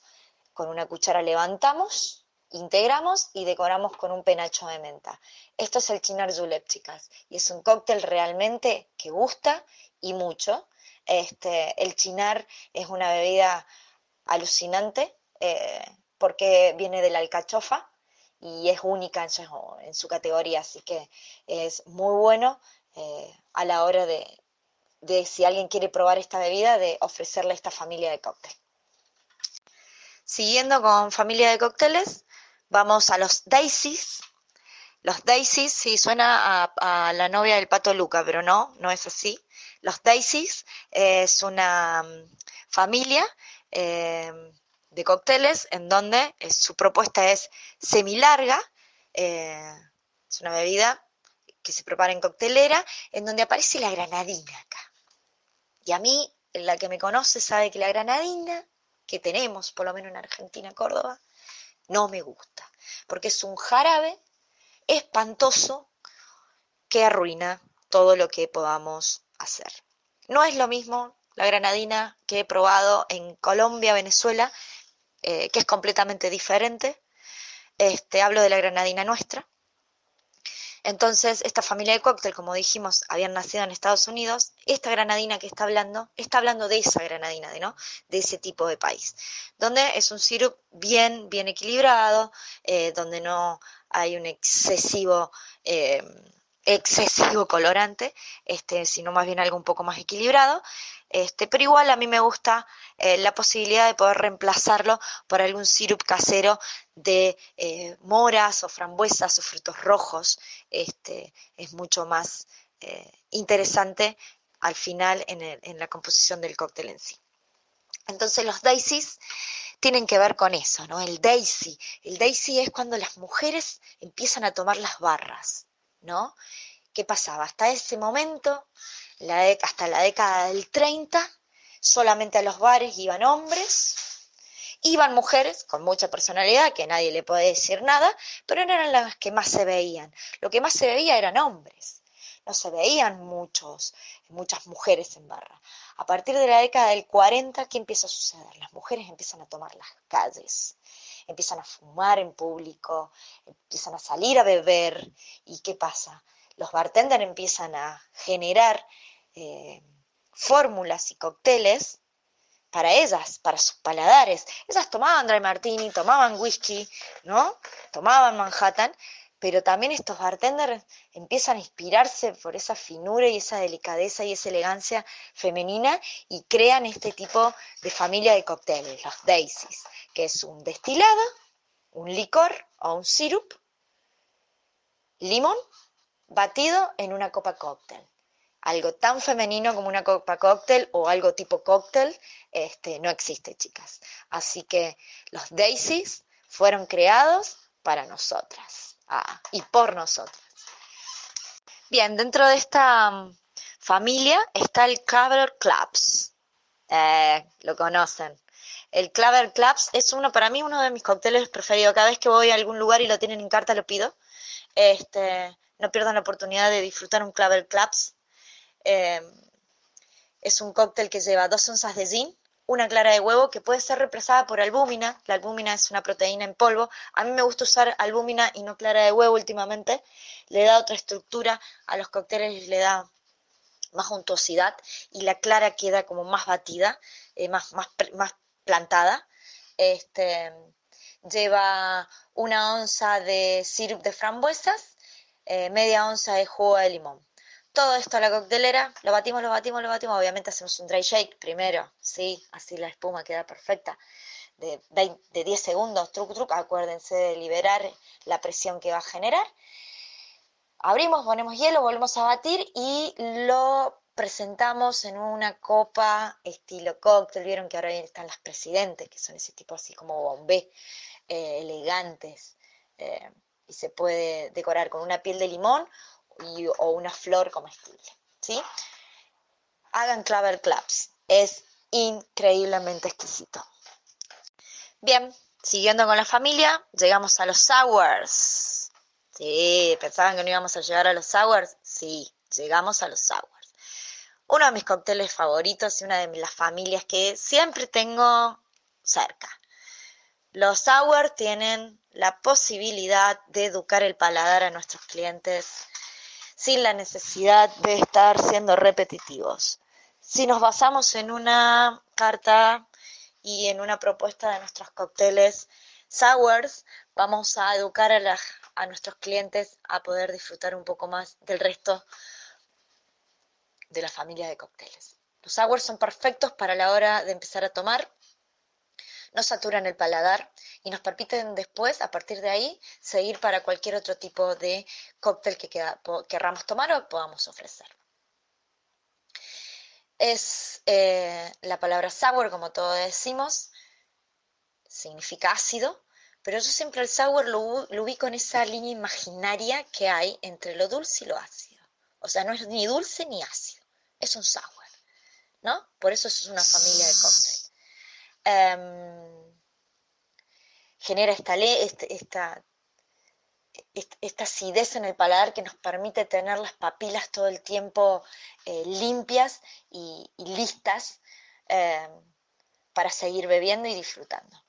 Con una cuchara levantamos, integramos y decoramos con un penacho de menta. Esto es el chinar julep, chicas, y es un cóctel realmente que gusta y mucho. El chinar es una bebida alucinante porque viene de la alcachofa y es única en su categoría, así que es muy bueno a la hora de si alguien quiere probar esta bebida, de ofrecerle esta familia de cóctel. Siguiendo con familia de cócteles, vamos a los daisies. Los daisies, sí, suena a la novia del Pato Luca, pero no es así. Los daisies es una familia eh, de cócteles en donde su propuesta es semilarga, es una bebida que se prepara en coctelera, en donde aparece la granadina acá. Y a mí, la que me conoce sabe que la granadina que tenemos, por lo menos en Argentina, Córdoba, no me gusta, porque es un jarabe espantoso que arruina todo lo que podamos hacer. No es lo mismo la granadina que he probado en Colombia, Venezuela, que es completamente diferente. Hablo de la granadina nuestra. Entonces, esta familia de cóctel, como dijimos, habían nacido en Estados Unidos. Esta granadina que está hablando de esa granadina, ¿no? De ese tipo de país, donde es un sirup bien equilibrado, donde no hay un excesivo colorante, sino más bien algo un poco más equilibrado, pero igual a mí me gusta la posibilidad de poder reemplazarlo por algún sirup casero de moras o frambuesas o frutos rojos. Es mucho más interesante al final en la composición del cóctel en sí. Entonces los daisies tienen que ver con eso, ¿no? El daisy es cuando las mujeres empiezan a tomar las barras, ¿no? ¿Qué pasaba? Hasta ese momento, hasta la década del 30, solamente a los bares iban hombres, iban mujeres con mucha personalidad, que nadie le puede decir nada, pero no eran las que más se veían. Lo que más se veía eran hombres. No se veían muchas mujeres en barra. A partir de la década del 40, ¿qué empieza a suceder? Las mujeres empiezan a tomar las calles, empiezan a fumar en público, empiezan a salir a beber. ¿Y qué pasa? Los bartenders empiezan a generar fórmulas y cócteles para ellas, para sus paladares. Ellas tomaban dry martini, tomaban whisky, ¿no? Tomaban Manhattan, pero también estos bartenders empiezan a inspirarse por esa finura y esa delicadeza y esa elegancia femenina y crean este tipo de familia de cócteles, los daisies, que es un destilado, un licor o un sirup, limón, batido en una copa cóctel. Algo tan femenino como una copa cóctel o algo tipo cóctel, no existe, chicas. Así que los daisies fueron creados para nosotras y por nosotras. Bien, dentro de esta familia está el Clabber Clubs. Lo conocen. El Clabber Clubs es para mí uno de mis cócteles preferidos. Cada vez que voy a algún lugar y lo tienen en carta lo pido. No pierdan la oportunidad de disfrutar un Clabber Clubs. Eh, es un cóctel que lleva 2 onzas de gin, una clara de huevo que puede ser reemplazada por albúmina. La albúmina es una proteína en polvo. A mí me gusta usar albúmina y no clara de huevo últimamente. Le da otra estructura a los cócteles, le da más untuosidad y la clara queda como más batida, más plantada. Este, Lleva 1 onza de sirope de frambuesas, media onza de jugo de limón. Todo esto a la coctelera, lo batimos, lo batimos, lo batimos. Obviamente hacemos un dry shake primero, sí, así la espuma queda perfecta. De 10 segundos, truc, truc, acuérdense de liberar la presión que va a generar. Abrimos, ponemos hielo, volvemos a batir y lo presentamos en una copa estilo cóctel. Vieron que ahora están las presidentes, que son ese tipo así como bombé, elegantes. eh, y se puede decorar con una piel de limón o una flor comestible, ¿sí? Hagan Clabber Clubs, es increíblemente exquisito. Bien, siguiendo con la familia, llegamos a los sours. Sí, ¿pensaban que no íbamos a llegar a los sours? Sí, llegamos a los sours. Uno de mis cócteles favoritos y una de las familias que siempre tengo cerca. Los sours tienen la posibilidad de educar el paladar a nuestros clientes sin la necesidad de estar siendo repetitivos. Si nos basamos en una carta y en una propuesta de nuestros cócteles sours, vamos a educar a nuestros clientes a poder disfrutar un poco más del resto de la familia de cócteles. Los sours son perfectos para la hora de empezar a tomar, no saturan el paladar y nos permiten después, a partir de ahí, seguir para cualquier otro tipo de cóctel que querramos tomar o podamos ofrecer. Es la palabra sour, como todos decimos, significa ácido, pero yo siempre el sour lo ubico en esa línea imaginaria que hay entre lo dulce y lo ácido. O sea, no es ni dulce ni ácido, es un sour, ¿no? Por eso es una familia de cóctel. Genera esta acidez en el paladar que nos permite tener las papilas todo el tiempo limpias y listas eh, para seguir bebiendo y disfrutando.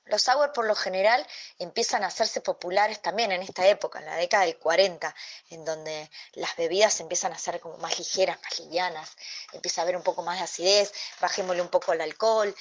Los sour por lo general empiezan a hacerse populares también en esta época, en la década del 40, en donde las bebidas empiezan a ser como más ligeras, más livianas, empieza a haber un poco más de acidez, bajémosle un poco el alcohol,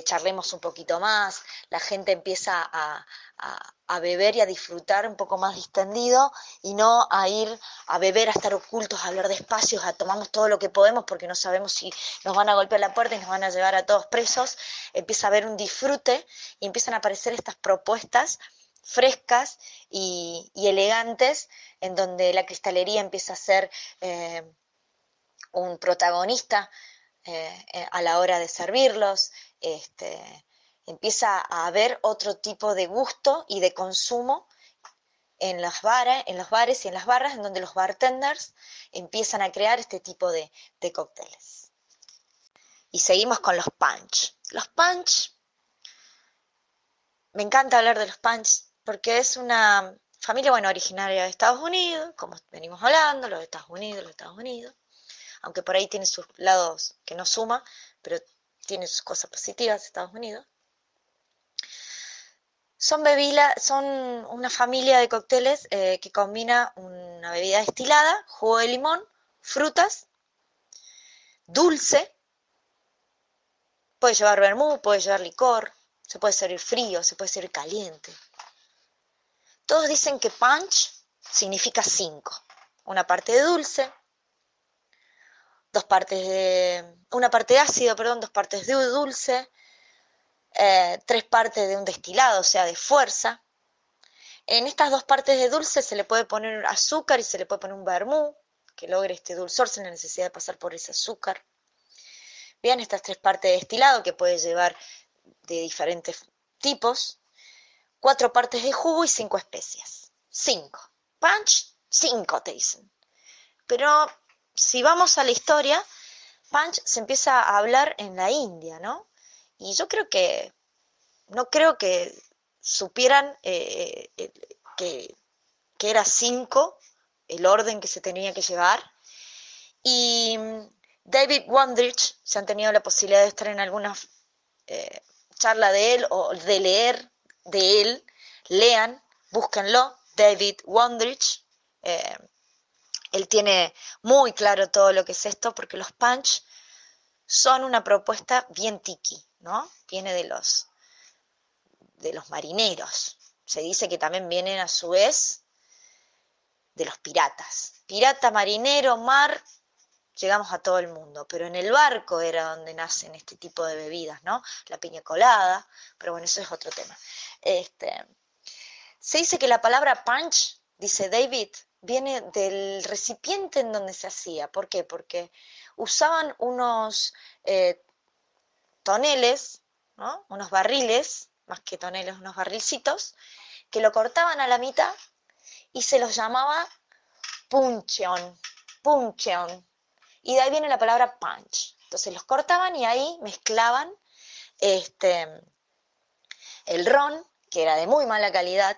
charlemos un poquito más, la gente empieza a beber y a disfrutar un poco más distendido y no a ir a beber, a estar ocultos, a hablar despacio, a tomamos todo lo que podemos porque no sabemos si nos van a golpear la puerta y nos van a llevar a todos presos. Empieza a haber un disfrute y empiezan a aparecer estas propuestas frescas y elegantes en donde la cristalería empieza a ser un protagonista a la hora de servirlos. Empieza a haber otro tipo de gusto y de consumo en los bares y en las barras, en donde los bartenders empiezan a crear este tipo de cócteles. Y seguimos con los punch. Los punch, me encanta hablar de los punch porque es una familia, bueno, originaria de Estados Unidos, como venimos hablando, los Estados Unidos, aunque por ahí tiene sus lados que no suma, pero tiene sus cosas positivas Estados Unidos. Son una familia de cócteles que combina una bebida destilada, jugo de limón, frutas, dulce, puede llevar vermú, puede llevar licor, se puede servir frío, se puede servir caliente. Todos dicen que punch significa 5. Una parte de dulce, una parte de ácido, perdón, 2 partes de dulce, 3 partes de un destilado, o sea, de fuerza. En estas 2 partes de dulce se le puede poner azúcar y se le puede poner un vermú, que logre este dulzor sin la necesidad de pasar por ese azúcar. Vean estas 3 partes de destilado que puede llevar de diferentes tipos, 4 partes de jugo y 5 especias. 5. Punch, 5 te dicen. Pero si vamos a la historia, punch se empieza a hablar en la India, ¿no? Y yo creo que, no creo que supieran que, que era 5 el orden que se tenía que llevar. Y David Wondrich, si han tenido la posibilidad de estar en alguna charla de él o de leer de él, lean, búsquenlo, David Wondrich. Él tiene muy claro todo lo que es esto, porque los punch son una propuesta bien tiki, ¿no? Viene de los marineros. Se dice que también vienen a su vez de los piratas. Pirata, marinero, mar, llegamos a todo el mundo, pero en el barco era donde nacen este tipo de bebidas, ¿no? La piña colada, pero bueno, eso es otro tema. Se dice que la palabra punch, dice David, viene del recipiente en donde se hacía. ¿Por qué? Porque usaban unos toneles, ¿no? Unos barriles, más que toneles, unos barrilcitos, que lo cortaban a la mitad y se los llamaba puncheon, puncheon. Y de ahí viene la palabra punch. Entonces los cortaban y ahí mezclaban el ron, que era de muy mala calidad,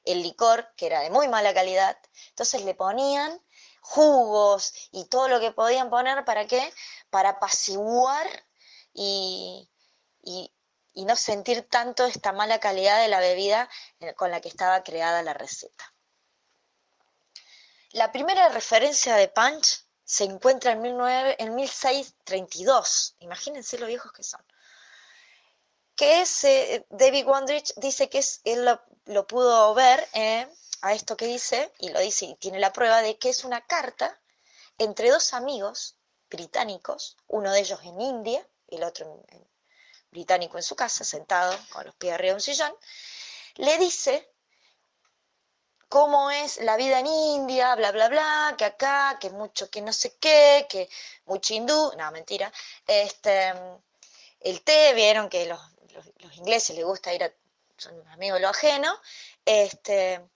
el licor, que era de muy mala calidad. Entonces le ponían jugos y todo lo que podían poner, ¿para qué? Para apaciguar y, y, y no sentir tanto esta mala calidad de la bebida con la que estaba creada la receta. La primera referencia de punch se encuentra en 1632, imagínense lo viejos que son, que es, David Wondrich dice que él lo pudo ver a esto que dice, y lo dice y tiene la prueba de que es una carta entre dos amigos británicos, uno de ellos en India, el otro británico en su casa, sentado con los pies arriba de un sillón, le dice cómo es la vida en India, bla, bla, bla, que acá, que mucho, que no sé qué, que mucho hindú, no, mentira, el té, vieron que los ingleses les gusta ir a, son amigos de lo ajeno, le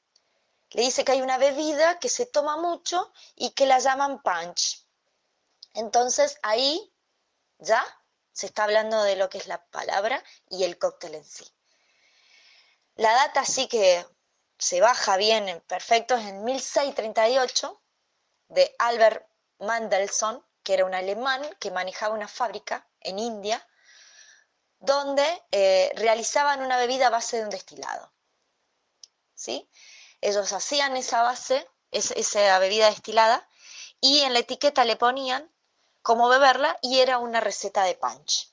dice que hay una bebida que se toma mucho y que la llaman punch. Entonces ahí ya se está hablando de lo que es la palabra y el cóctel en sí. La data sí que se baja bien en perfecto es en 1638 de Albert Mendelssohn, que era un alemán que manejaba una fábrica en India, donde realizaban una bebida a base de un destilado. ¿Sí? Ellos hacían esa base, esa bebida destilada, y en la etiqueta le ponían cómo beberla y era una receta de punch,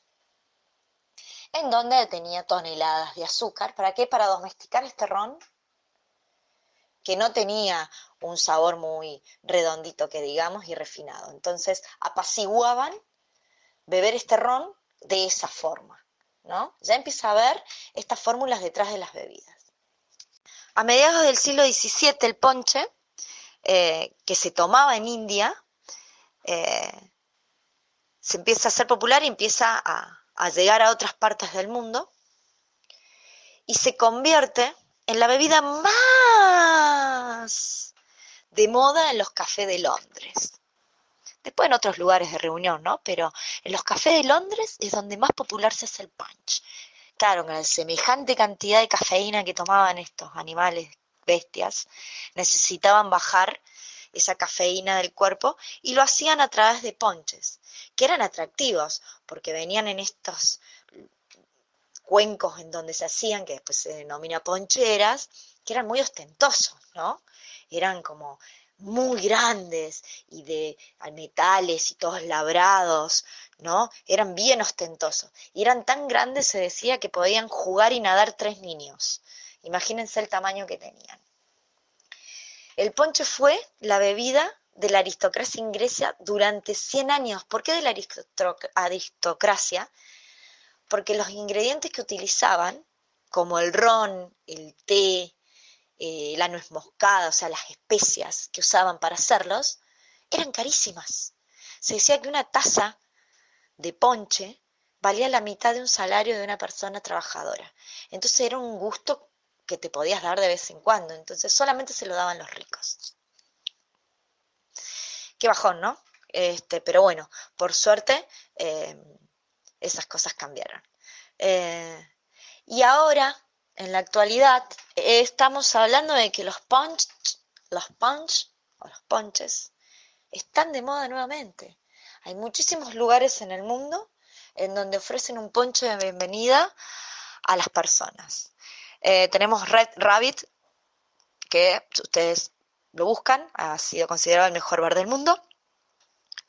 en donde tenía toneladas de azúcar. ¿Para qué? Para domesticar este ron, que no tenía un sabor muy redondito, que digamos, y refinado. Entonces apaciguaban beber este ron de esa forma, ¿no? Ya empieza a ver estas fórmulas detrás de las bebidas. A mediados del siglo XVII el ponche, que se tomaba en India, se empieza a hacer popular y empieza a llegar a otras partes del mundo y se convierte en la bebida más de moda en los cafés de Londres. Después en otros lugares de reunión, ¿no? Pero en los cafés de Londres es donde más popular se hace el punch. Claro, con la semejante cantidad de cafeína que tomaban estos animales, bestias, necesitaban bajar esa cafeína del cuerpo y lo hacían a través de ponches, que eran atractivos porque venían en estos cuencos en donde se hacían, que después se denomina poncheras, que eran muy ostentosos, ¿no? Eran como muy grandes y de metales y todos labrados, ¿no? Eran bien ostentosos. Y eran tan grandes, se decía, que podían jugar y nadar 3 niños. Imagínense el tamaño que tenían. El ponche fue la bebida de la aristocracia inglesa durante 100 años. ¿Por qué de la aristocracia? Porque los ingredientes que utilizaban, como el ron, el té, la nuez moscada, o sea, las especias que usaban para hacerlos, eran carísimas. Se decía que una taza de ponche valía la mitad de un salario de una persona trabajadora. Entonces era un gusto que te podías dar de vez en cuando, entonces solamente se lo daban los ricos. Qué bajón, ¿no? Pero bueno, por suerte esas cosas cambiaron. Y ahora, en la actualidad, estamos hablando de que los ponches están de moda nuevamente. Hay muchísimos lugares en el mundo en donde ofrecen un ponche de bienvenida a las personas. Tenemos Red Rabbit, que ustedes lo buscan, ha sido considerado el mejor bar del mundo,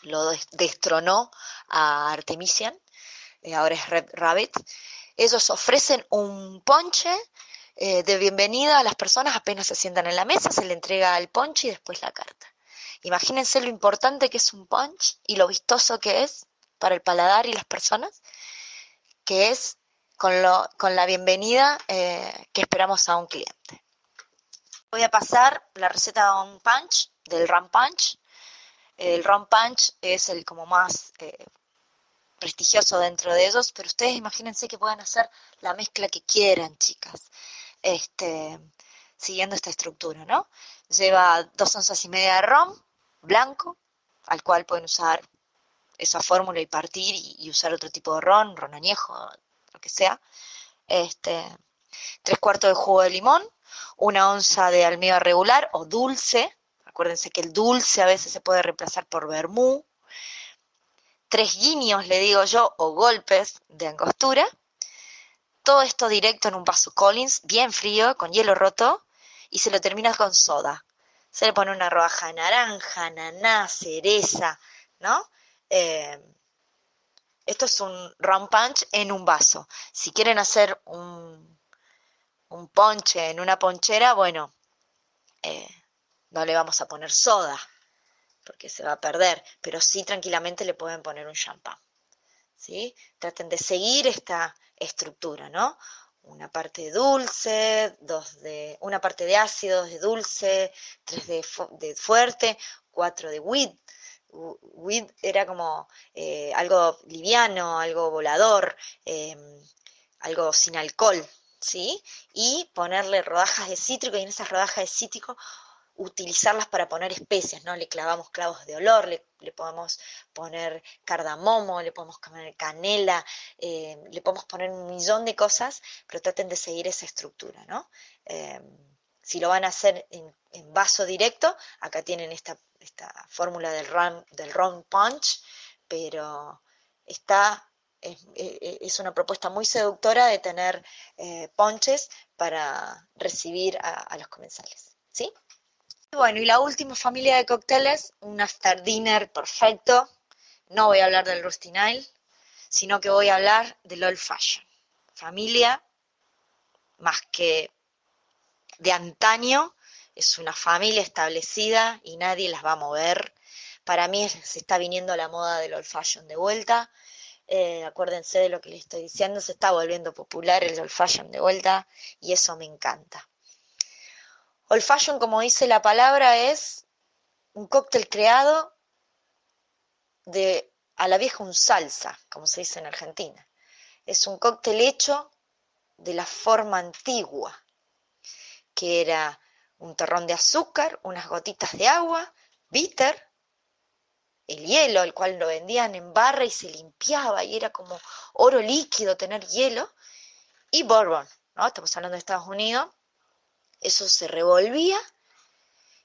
lo destronó a Artemisian, ahora es Red Rabbit. Ellos ofrecen un ponche de bienvenida a las personas apenas se sientan en la mesa, se le entrega el ponche y después la carta. Imagínense lo importante que es un punch y lo vistoso que es para el paladar y las personas, que es con la bienvenida que esperamos a un cliente. Voy a pasar la receta de un punch, del rum punch. El rum punch es el como más prestigioso dentro de ellos, pero ustedes imagínense que puedan hacer la mezcla que quieran, chicas, siguiendo esta estructura, ¿no? Lleva 2,5 onzas de ron blanco, al cual pueden usar esa fórmula y partir y usar otro tipo de ron añejo, lo que sea. 3/4 de jugo de limón, 1 onza de almíbar regular o dulce. Acuérdense que el dulce a veces se puede reemplazar por vermú. 3 guiños, le digo yo, o golpes de angostura. Todo esto directo en un vaso Collins, bien frío, con hielo roto, y se lo termina con soda. Se le pone una rodaja de naranja, ananá, cereza, ¿no? Esto es un rum punch en un vaso. Si quieren hacer un ponche en una ponchera, bueno, no le vamos a poner soda, porque se va a perder, pero sí tranquilamente le pueden poner un champán, ¿sí? Traten de seguir esta estructura, ¿no? Una parte dulce, una parte de ácido, 2 de dulce, 3 de fuerte, 4 de wheat. Wheat era como algo liviano, algo volador, algo sin alcohol, ¿sí? Y ponerle rodajas de cítrico y en esas rodajas de cítrico utilizarlas para poner especias, ¿no? Le clavamos clavos de olor, le podemos poner cardamomo, le podemos poner canela, le podemos poner un millón de cosas, pero traten de seguir esa estructura, ¿no? Si lo van a hacer en vaso directo, acá tienen esta fórmula del rum punch, pero es una propuesta muy seductora de tener ponches para recibir a los comensales, ¿sí? Bueno, y la última familia de cócteles, un after dinner perfecto. No voy a hablar del Rusty Nail, sino que voy a hablar del Old Fashion. Familia, más que de antaño, es una familia establecida y nadie las va a mover. Para mí se está viniendo la moda del Old Fashion de vuelta. Acuérdense de lo que les estoy diciendo, se está volviendo popular el Old Fashion de vuelta y eso me encanta. Old Fashion, como dice la palabra, es un cóctel creado a la vieja salsa, como se dice en Argentina. Es un cóctel hecho de la forma antigua, que era un terrón de azúcar, unas gotitas de agua, bitter, el hielo, el cual lo vendían en barra y se limpiaba y era como oro líquido tener hielo, y bourbon, ¿no? Estamos hablando de Estados Unidos. Eso se revolvía,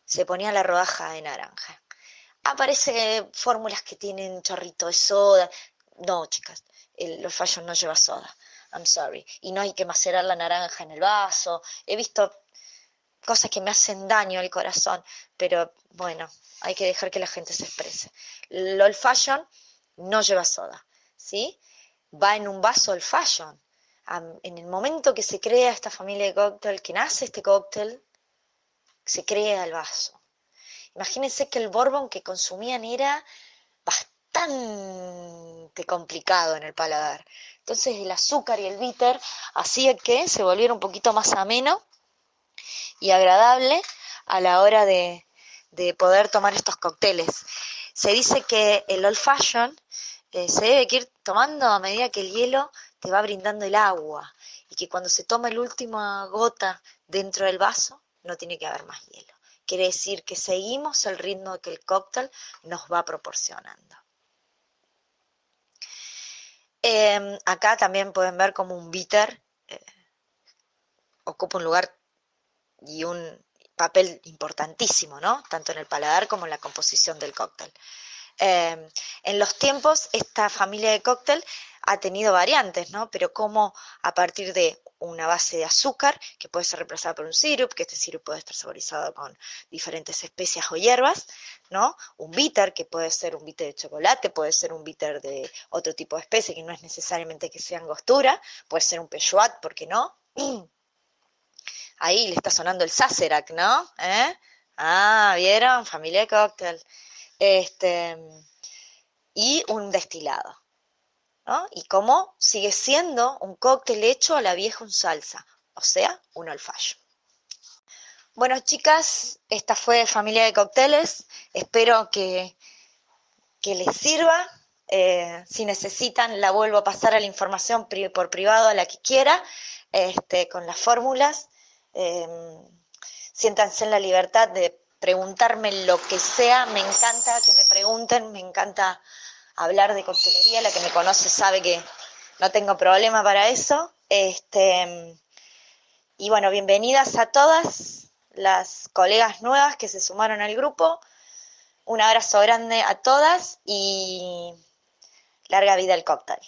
se ponía la rodaja de naranja. Aparece fórmulas que tienen chorrito de soda. No, chicas, el fashion no lleva soda. I'm sorry. Y no hay que macerar la naranja en el vaso. He visto cosas que me hacen daño al corazón, pero bueno, hay que dejar que la gente se exprese. El old fashion no lleva soda, ¿sí? Va en un vaso old fashion. En el momento que se crea esta familia de cóctel, que nace este cóctel, se crea el vaso. Imagínense que el bourbon que consumían era bastante complicado en el paladar. Entonces el azúcar y el bitter hacía que se volviera un poquito más ameno y agradable a la hora de poder tomar estos cócteles. Se dice que el old fashion se debe ir tomando a medida que el hielo te va brindando el agua y que cuando se toma la última gota dentro del vaso no tiene que haber más hielo. quiere decir que seguimos el ritmo que el cóctel nos va proporcionando. Acá también pueden ver como un bitter ocupa un lugar y un papel importantísimo, ¿no? Tanto en el paladar como en la composición del cóctel. En los tiempos, esta familia de cóctel ha tenido variantes, ¿no? Pero como a partir de una base de azúcar, que puede ser reemplazada por un sirope, que este sirope puede estar saborizado con diferentes especias o hierbas, ¿no? Un bitter, que puede ser un bitter de chocolate, puede ser un bitter de otro tipo de especie, que no es necesariamente que sea angostura, puede ser un peyroat, ¿por qué no? Ahí le está sonando el Sazerac, ¿no? ¿Vieron? Familia de cóctel. Y un destilado, ¿no? Y como sigue siendo un cóctel hecho a la vieja en salsa, o sea, un old fashion. Bueno, chicas, esta fue Familia de Cócteles. Espero que les sirva. Si necesitan, la vuelvo a pasar a la información por privado a la que quiera, con las fórmulas. Siéntanse en la libertad de preguntarme lo que sea. Me encanta que me pregunten, me encanta hablar de coctelería. La que me conoce sabe que no tengo problema para eso. Y bueno, bienvenidas a todas las colegas nuevas que se sumaron al grupo. Un abrazo grande a todas y larga vida al cóctel.